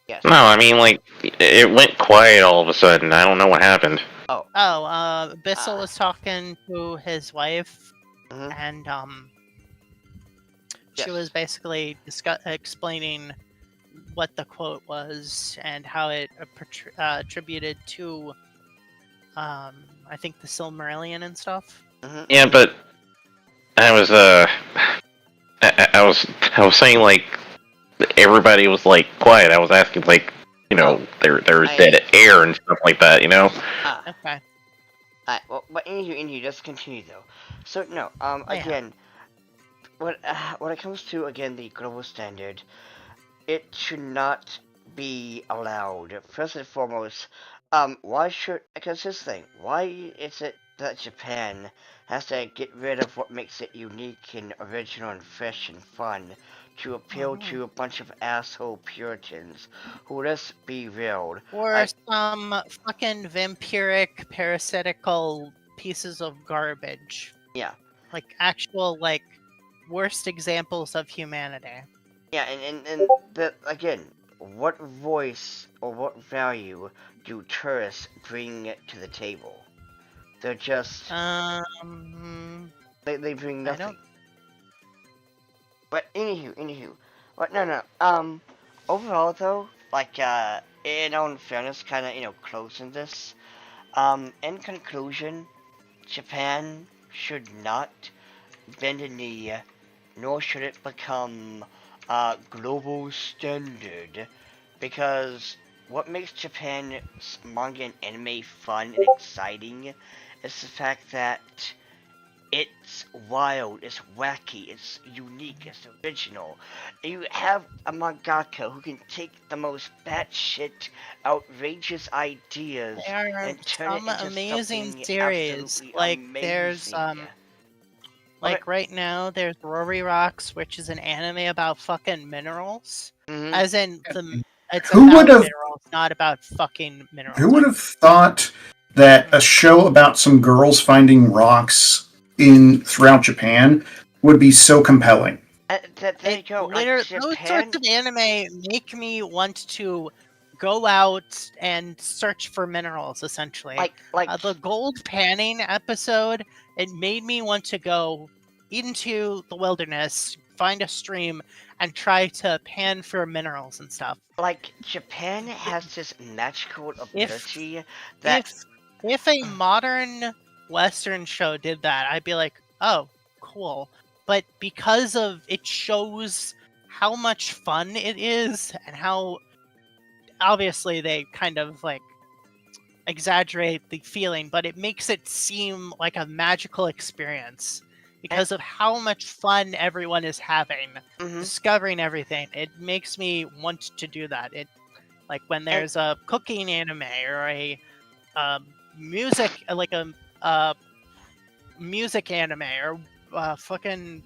B: Yes.
A: No, I mean, like, it went quiet all of a sudden. I don't know what happened.
C: Bissell was talking to his wife, and she was basically explaining what the quote was and how it attributed to, I think, the Silmarillion and stuff.
A: Yeah, but I was saying, like, everybody was like quiet. I was asking, like, there's dead air and stuff like that.
C: Okay.
B: Well, but anywho, let's continue though. So no,
C: Yeah.
B: again, when it comes to again the global standard, it should not be allowed. First and foremost, because this thing, why is it that Japan has to get rid of what makes it unique and original and fresh and fun to appeal to a bunch of asshole Puritans who, let's be real,
C: Or some fucking vampiric, parasitical pieces of garbage.
B: Yeah.
C: Like actual, like, worst examples of humanity.
B: Yeah, and that again, what voice or what value do tourists bring to the table? They're just they bring nothing. But anywho, but no. Overall though, like in all fairness, kind of closing this. In conclusion, Japan should not bend a knee, nor should it become global standard, because what makes Japan's manga and anime fun and exciting is the fact that it's wild, it's wacky, it's unique, it's original. You have a mangaka who can take the most batshit, outrageous ideas and turn it into
C: amazing
B: something
C: series.
B: absolutely
C: Like
B: amazing.
C: there's like right now there's Rory Rocks, which is an anime about fucking minerals. As in it's about minerals, not about fucking minerals.
D: Who would have thought that a show about some girls finding rocks throughout Japan would be so compelling?
B: There you go.
C: Those sorts of anime make me want to go out and search for minerals, essentially.
B: Like
C: the gold panning episode, it made me want to go into the wilderness, find a stream, and try to pan for minerals and stuff.
B: Like, Japan has this magical ability that...
C: If a modern Western show did that, I'd be like, oh, cool. But because of it shows how much fun it is, and how obviously they kind of like exaggerate the feeling, but it makes it seem like a magical experience because of how much fun everyone is having discovering everything. It makes me want to do that. It like when there's a cooking anime or a music like a music anime or fucking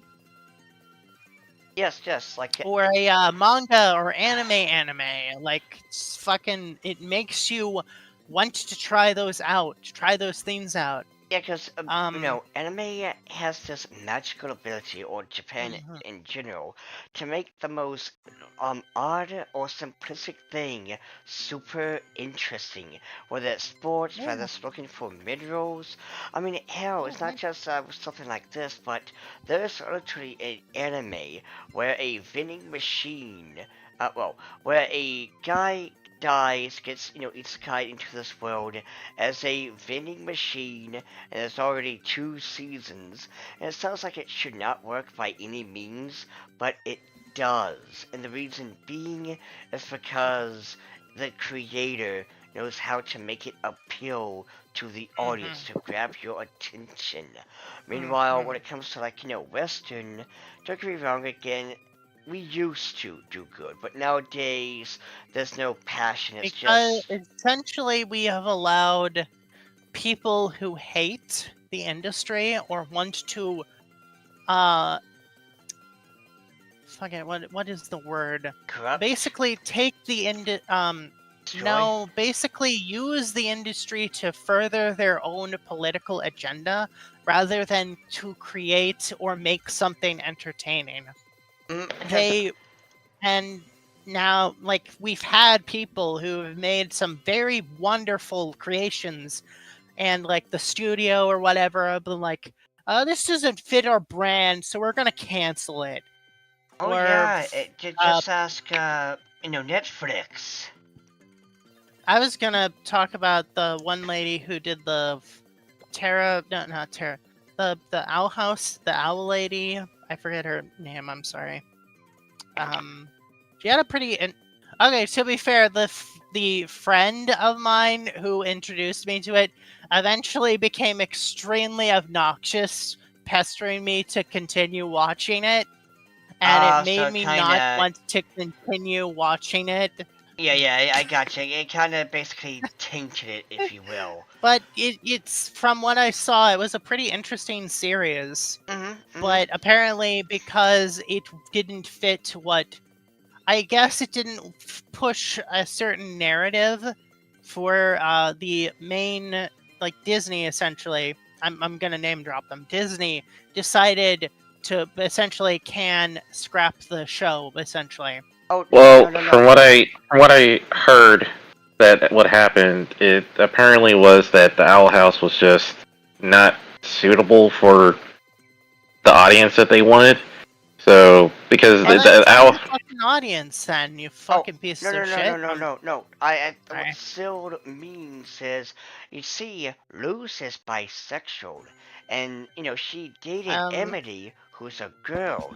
B: yes like
C: or a manga or anime like fucking it makes you want to try those out, try those things out.
B: Yeah, because anime has this magical ability, or Japan in general, to make the most odd or simplistic thing super interesting. Whether it's sports, whether it's looking for minerals. I mean, hell, it's not just something like this, but there's literally an anime where a vending machine, where a guy dies, gets, isekai into this world as a vending machine, and there's already 2 seasons, and it sounds like it should not work by any means, but it does, and the reason being is because the creator knows how to make it appeal to the audience, to grab your attention. Meanwhile, when it comes to, Western, don't get me wrong, again, we used to do good, but nowadays there's no passion. It's just
C: essentially we have allowed people who hate the industry or want to what is the word?
B: Corrupt?
C: Basically take the basically use the industry to further their own political agenda rather than to create or make something entertaining. And now, like, we've had people who have made some very wonderful creations, and like the studio or whatever have been like, this doesn't fit our brand, so we're gonna cancel it.
B: Just ask Netflix.
C: I was gonna talk about the one lady who did the the Owl House, the Owl Lady. I forget her name. I'm sorry. She had a pretty okay. To be fair, the the friend of mine who introduced me to it eventually became extremely obnoxious, pestering me to continue watching it, and it made
B: So
C: me
B: kinda,
C: not want to continue watching it.
B: yeah, I gotcha. It kinda basically tainted it, if you will.
C: But it's from what I saw, it was a pretty interesting series. But apparently, because it didn't fit what I guess it didn't push a certain narrative for the main, like Disney essentially. I'm gonna name drop them. Disney decided to essentially scrap the show essentially.
B: Oh,
A: Well,
B: no.
A: from what I heard, that what happened, it apparently was that the Owl House was just not suitable for the audience that they wanted. So because
C: Well, then
A: the
C: find
A: Owl,
C: a fucking audience, then you
B: Oh,
C: fucking piece
B: no,
C: of
B: no, no,
C: shit.
B: no, no, no, no. What
C: Alright.
B: Sild means is, you see, Luz is bisexual, and, she dated
C: Um,
B: Emily, who's a girl,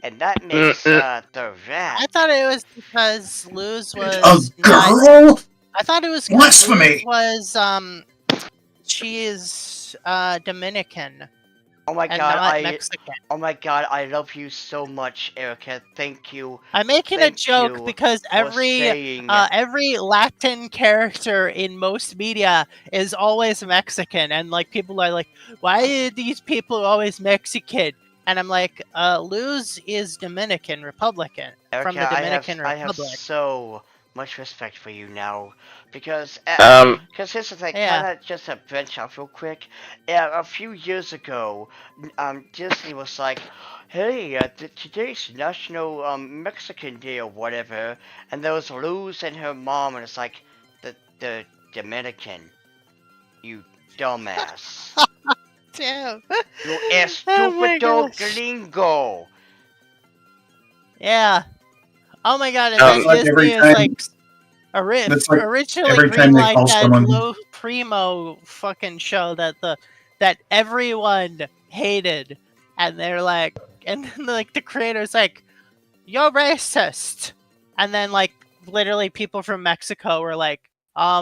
B: and that
A: mm,
B: makes,
A: mm,
B: the rat.
C: I thought it was because Luz
D: A
C: was not.
D: girl?
C: I thought it was because Luz
D: Blasphemy!
C: was she is Dominican
B: Oh my
C: and
B: god,
C: not Mexican.
B: oh my god, I love you so much, Erica. Thank you.
C: I'm making a
B: Thank
C: joke
B: you
C: because
B: for
C: every
B: saying.
C: Latin character in most media is always Mexican, and like people are like, why are these people always Mexican? And I'm like, Luz is Dominican Republican from the
B: Erica,
C: Dominican
B: I have
C: Republic.
B: so much respect for you now, because
A: um,
B: here's the thing,
C: Yeah.
B: kind of just a branch out real quick. A few years ago, Disney was like, "Hey, today's National Mexican Day or whatever," and there was Luz and her mom, and it's like, the Dominican, you dumbass,
C: Damn.
B: you
C: Oh my
B: estupido
C: gosh.
B: gringo.
C: Yeah. Oh my god, and
A: Um,
C: then
D: It's like
C: Disney is like
D: That's like
C: originally
D: every time they
C: greenlight
D: call
C: that
D: someone.
C: Lo Primo fucking show that everyone hated, and they're like, and then like the creator's like, "You're racist," and then like literally people from Mexico were like, are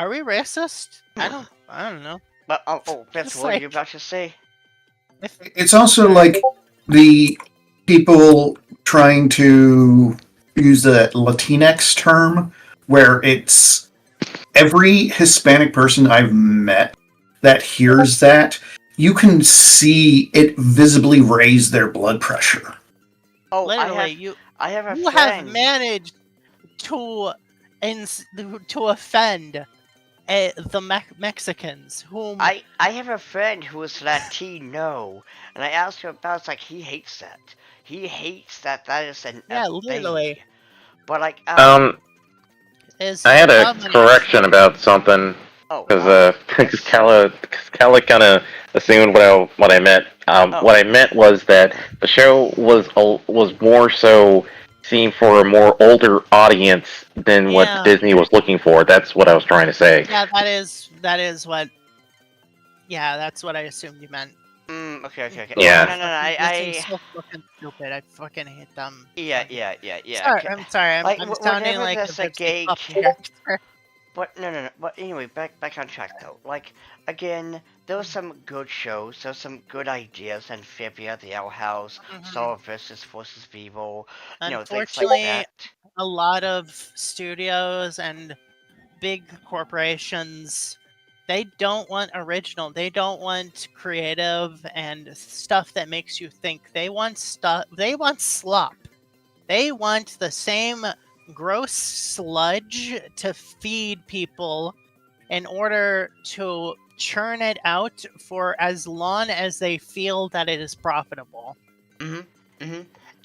C: we racist? I don't know.
B: But that's
C: It's
B: what you're
C: like,
B: about to say.
D: It's also like the people trying to use the Latinx term, where it's every Hispanic person I've met that hears that, you can see it visibly raise their blood pressure.
B: Oh,
C: literally,
B: I have a
C: you
B: friend.
C: have managed to to offend the Mexicans, whom
B: I have a friend who is Latino, and I asked him about. It's like he hates that. He hates that. That is a
C: literally
B: thing. But like
C: is
A: I had a
C: abomination.
A: correction about something because
B: yes.
A: Kala kind of assumed what I meant. What I meant was that the show was more so seen for a more older audience than what
C: Yeah.
A: Disney was looking for. That's what I was trying to say.
C: Yeah, that is what. Yeah, that's what I assumed you meant.
B: Okay.
A: Yeah.
B: No,
C: Disney's so fucking stupid. I fucking hate them.
B: Yeah.
C: I'm sorry.
B: Like,
C: I'm sounding
B: whenever
C: like a
B: there's a
C: Disney
B: gay
C: Pup
B: kid.
C: character.
B: But no. But anyway, back on track though. Like again, there were some good shows. There were some good ideas. Amphibia, The Owl House, Star versus Forces of Evil. Things like
C: Unfortunately,
B: that.
C: a lot of studios and big corporations, they don't want original. They don't want creative and stuff that makes you think. They want stuff. They want slop. They want the same gross sludge to feed people in order to churn it out for as long as they feel that it is profitable.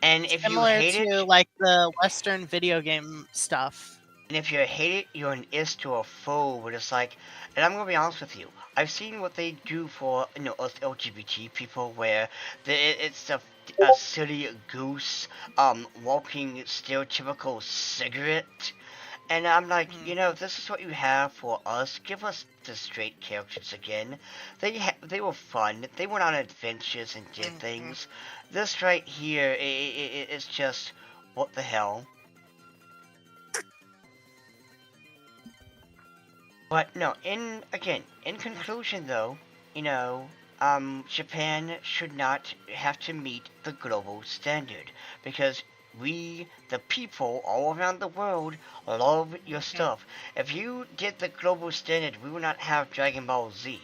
B: And if you
C: Similar
B: hate
C: to
B: it,
C: like the Western video game stuff.
B: and if you hate it, you're an is to a foe. But it's like, and I'm gonna be honest with you. I've seen what they do for us LGBT people, where it's a silly goose walking stereotypical cigarette. And I'm like, this is what you have for us. Give us the straight characters again. They were fun. They went on adventures and did things. This right here, it's just, what the hell? But no, in conclusion though, Japan should not have to meet the global standard because we, the people all around the world, love your stuff. If you did the global standard, we would not have Dragon Ball Z.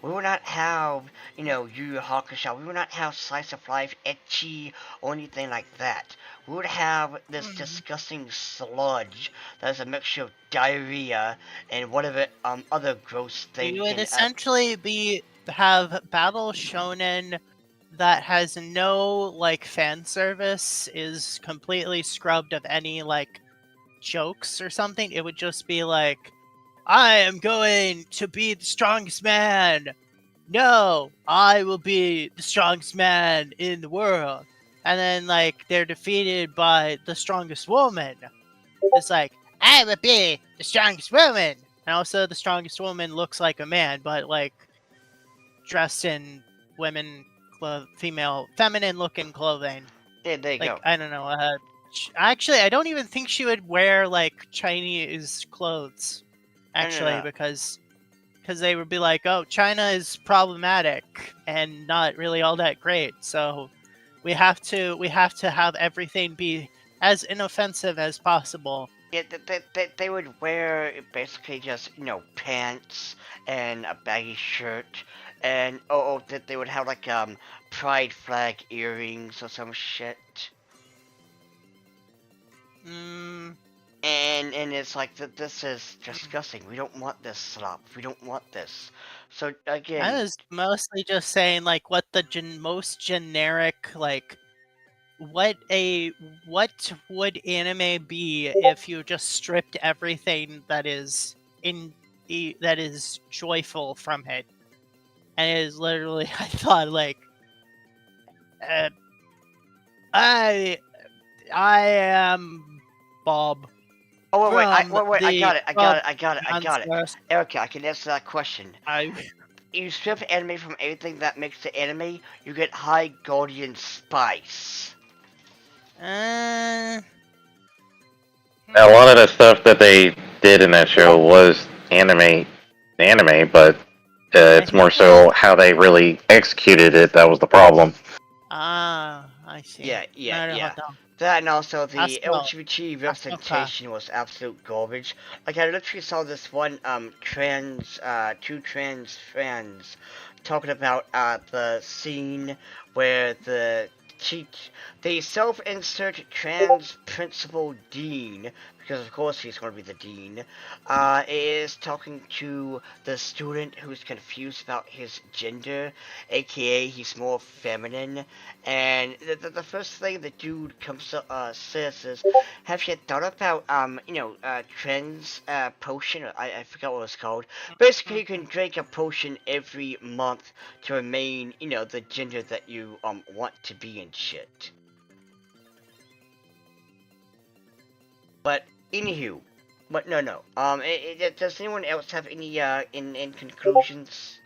B: We would not have, Yu Yu Hakusho. We would not have Slice of Life, Ecchi, or anything like that. We would have this disgusting sludge that is a mixture of diarrhea and whatever other gross thing.
C: We would essentially have Battle Shonen that has no like fan service, is completely scrubbed of any like jokes or something. It would just be like, I am going to be the strongest man. No, I will be the strongest man in the world. And then like they're defeated by the strongest woman. It's like, I will be the strongest woman. And also the strongest woman looks like a man, but like dressed in feminine looking clothing.
B: Yeah, there you
C: Like,
B: go.
C: I don't know. Actually, I don't even think she would wear like Chinese clothes. Actually,
B: No.
C: because they would be like, oh, China is problematic and not really all that great. So we have to have everything be as inoffensive as possible.
B: Yeah, they would wear basically just, pants and a baggy shirt, and that they would have like pride flag earrings or some shit. And it's like this is disgusting. We don't want this slop. We don't want this. So again,
C: I was mostly just saying like what the most generic like what would anime be if you just stripped everything that is that is joyful from it, and it is literally I thought like I am Bob.
B: oh wait, I got it.
C: Monsters.
B: Erica, I can answer that question.
C: I
B: You strip anime from anything that makes the anime, you get high Guardian spice.
A: A lot of the stuff that they did in that show was anime, but it's more so how they really executed it that was the problem.
C: I see.
B: Yeah. That and also the LGBT
C: That's
B: representation was absolute garbage. Like I literally saw this one two trans friends talking about the scene where the self-insert trans principal dean, because of course he's going to be the dean, is talking to the student who's confused about his gender, aka he's more feminine, and the first thing the dude says is, have you thought about, trans potion? I forgot what it was called. Basically, you can drink a potion every month to remain, the gender that you, want to be and shit. But, anywho, no. Does anyone else have any, in conclusions?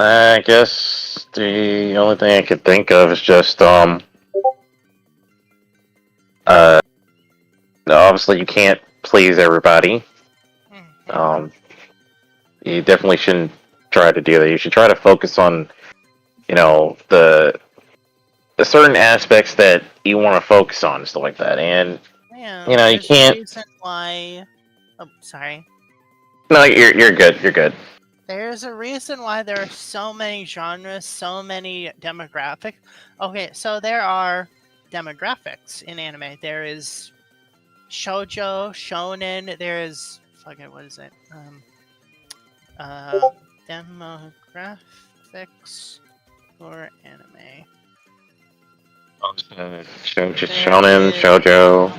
A: I guess the only thing I could think of is just, obviously you can't please everybody. You definitely shouldn't try to do that. You should try to focus on, the certain aspects that you want to focus on and stuff like that. And, you can't...
C: Reason why... Oh, sorry.
A: No, you're good. You're good.
C: There's a reason why there are so many genres, so many demographics. Okay, so there are demographics in anime. There is shoujo, shonen. There is what is it? Demographics for anime.
A: Shonen, shoujo,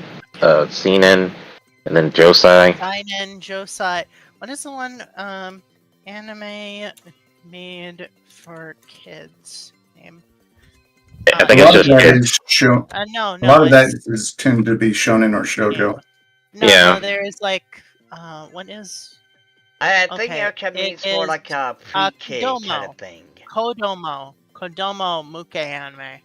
A: seinen, and then josei.
C: Seinen, josei. What is the one anime made for kids name?
A: I think it's just kids.
C: No.
D: A lot of that is tend to be shonen or shoujo.
C: No, there is like what is?
B: I think Erica means more like a pre-K kind of thing.
C: Kodomo Muke anime.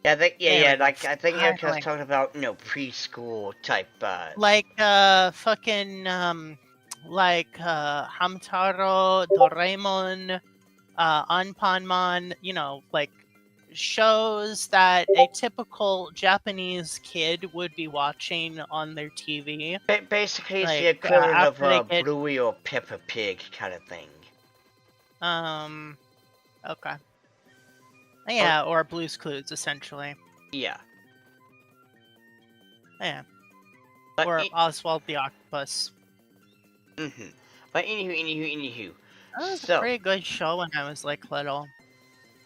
B: Yeah,
C: There we go.
B: like I think Eric was
C: Finally.
B: talking about preschool type.
C: Like fucking like Hamtaro, Doraemon, Anpanman, like shows that a typical Japanese kid would be watching on their TV.
B: Basically, it's the
C: Like
B: equivalent of
C: after they get
B: Bluey or Peppa Pig kind of thing.
C: okay. Yeah, or Blue's Clues essentially.
B: Yeah.
C: Yeah.
B: But
C: Or Oswald the Octopus.
B: But anywho.
C: That was a
B: So,
C: pretty good show when I was like little.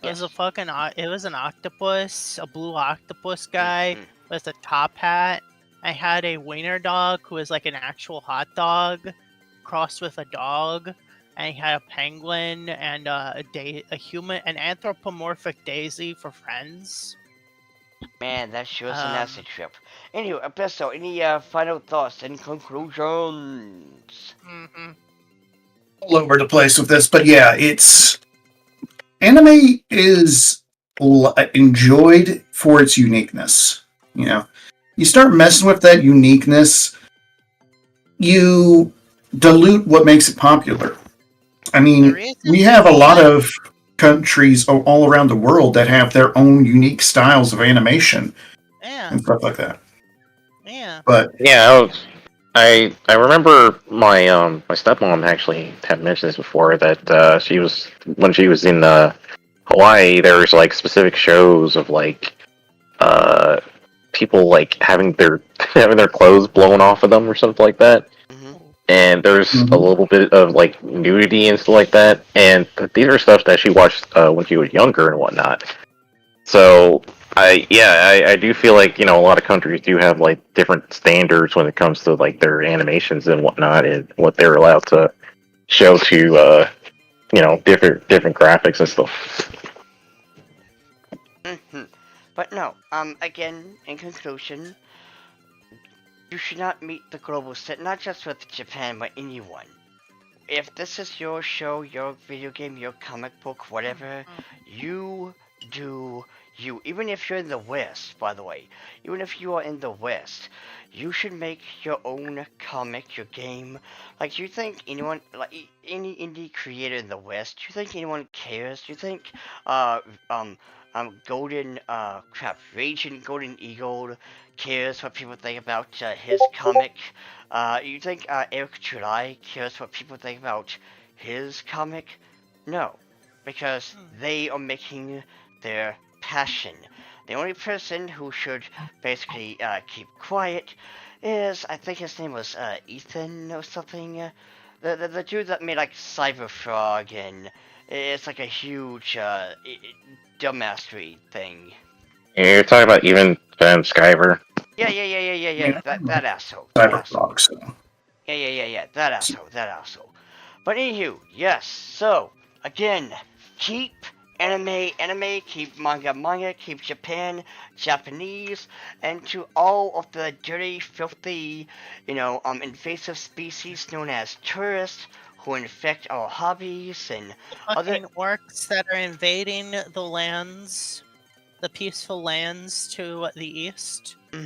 C: It was
B: yes.
C: it was an octopus, a blue octopus guy with a top hat. I had a wiener dog who was like an actual hot dog crossed with a dog. And he had a penguin and a anthropomorphic daisy for friends.
B: Man, that sure is an acid trip. Anyway, Abesso, any final thoughts and conclusions?
D: All over the place with this, but yeah, it's anime is enjoyed for its uniqueness. You start messing with that uniqueness, you dilute what makes it popular. I mean, we have a lot of countries all around the world that have their own unique styles of animation and stuff like that.
C: Yeah.
D: But
A: yeah, I remember my my stepmom actually had mentioned this before that she was when she was in Hawaii. There was like specific shows of like people like having their having their clothes blown off of them or something like that. And there's a little bit of like nudity and stuff like that, and these are stuff that she watched when she was younger and whatnot. So I do feel like a lot of countries do have like different standards when it comes to like their animations and whatnot, and what they're allowed to show to different graphics and stuff.
B: But no, again, in conclusion, you should not meet the global set, not just with Japan, but anyone. If this is your show, your video game, your comic book, whatever, you do you. Even if you're in the West, by the way, even if you are in the West, you should make your own comic, your game. Like, do you think anyone, like any indie creator in the West, do you think anyone cares? Do you think, Raging Golden Eagle cares what people think about his comic? You think Eric July cares what people think about his comic? No, because they are making their passion. The only person who should basically keep quiet is, I think his name was Ethan or something. The dude that made like Cyber Frog, and it's like a huge dumbassery thing.
A: You're talking about even Ben Skyver.
B: Yeah. That asshole.
D: Cyberfrog, so.
B: Yeah. That asshole. But anywho, yes. So again, keep anime, keep manga, keep Japanese, and to all of the dirty, filthy, invasive species known as tourists who infect our hobbies and other
C: orcs that are invading the lands, the peaceful lands to the east. Get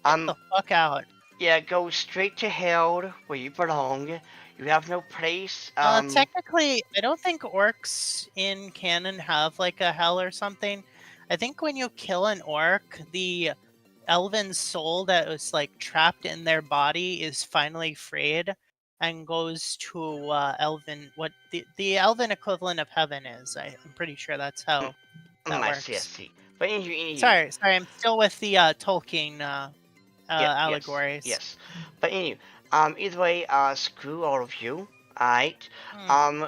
C: the fuck out.
B: Yeah, go straight to hell where you belong. You have no place.
C: Technically, I don't think orcs in canon have like a hell or something. I think when you kill an orc, the elven soul that was like trapped in their body is finally freed and goes to elven, what the elven equivalent of heaven is. I'm pretty sure that's how that works.
B: I see. But anyway.
C: Sorry, I'm still with the Tolkien allegories.
B: Yes. But anyway, either way, screw all of you. Alright.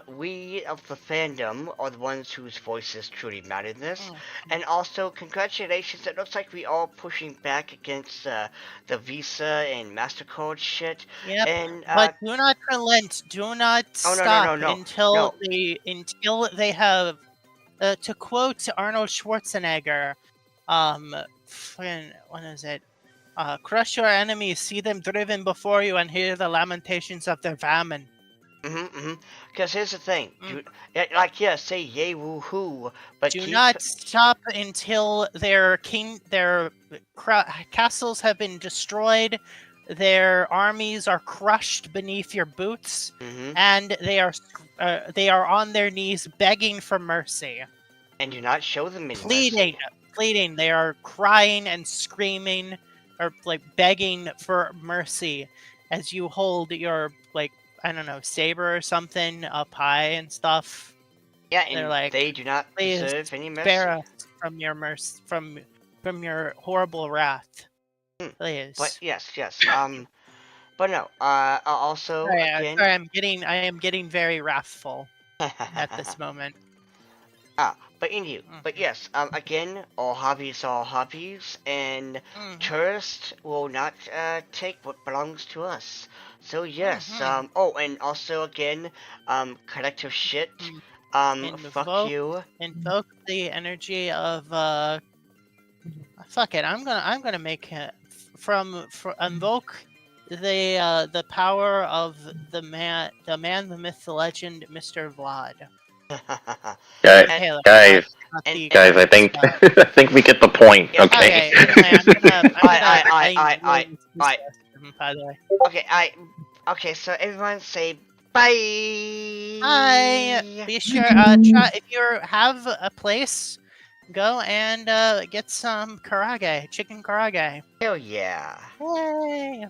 B: We of the fandom are the ones whose voices truly matter in this. And also, congratulations, it looks like we are pushing back against the Visa and MasterCard shit.
C: Yep,
B: and,
C: but do not relent, do not stop until they have, to quote Arnold Schwarzenegger, when is it? Crush your enemies, see them driven before you, and hear the lamentations of their famine.
B: Because here's the thing. Say yay woohoo, but
C: Do
B: keep...
C: not stop until their castles have been destroyed, their armies are crushed beneath your boots, and they are on their knees begging for mercy.
B: And do not show them any
C: pleading,
B: mercy.
C: pleading. They are crying and screaming, or like begging for mercy, as you hold your I don't know, saber or something up high and stuff.
B: Yeah,
C: They're
B: and
C: like,
B: they do not
C: please
B: deserve any mercy.
C: spare us from your from your horrible wrath, please.
B: But yes. But no. Also
C: Sorry,
B: again.
C: sorry, I am getting very wrathful at this moment.
B: But but yes, again, all hobbies are hobbies, and tourists will not take what belongs to us. So yes, oh, and also again, collective shit, fuck you.
C: Invoke the energy of fuck it, I'm gonna make it invoke the power of the man, the myth, the legend, Mr. Vlad.
A: Guys, I think I think we get the point.
B: Yeah,
A: okay.
B: By the way. Okay, so everyone say bye.
C: Bye. Be sure try if you have a place, go and get some karage, chicken karage.
B: Hell yeah.
C: Yay.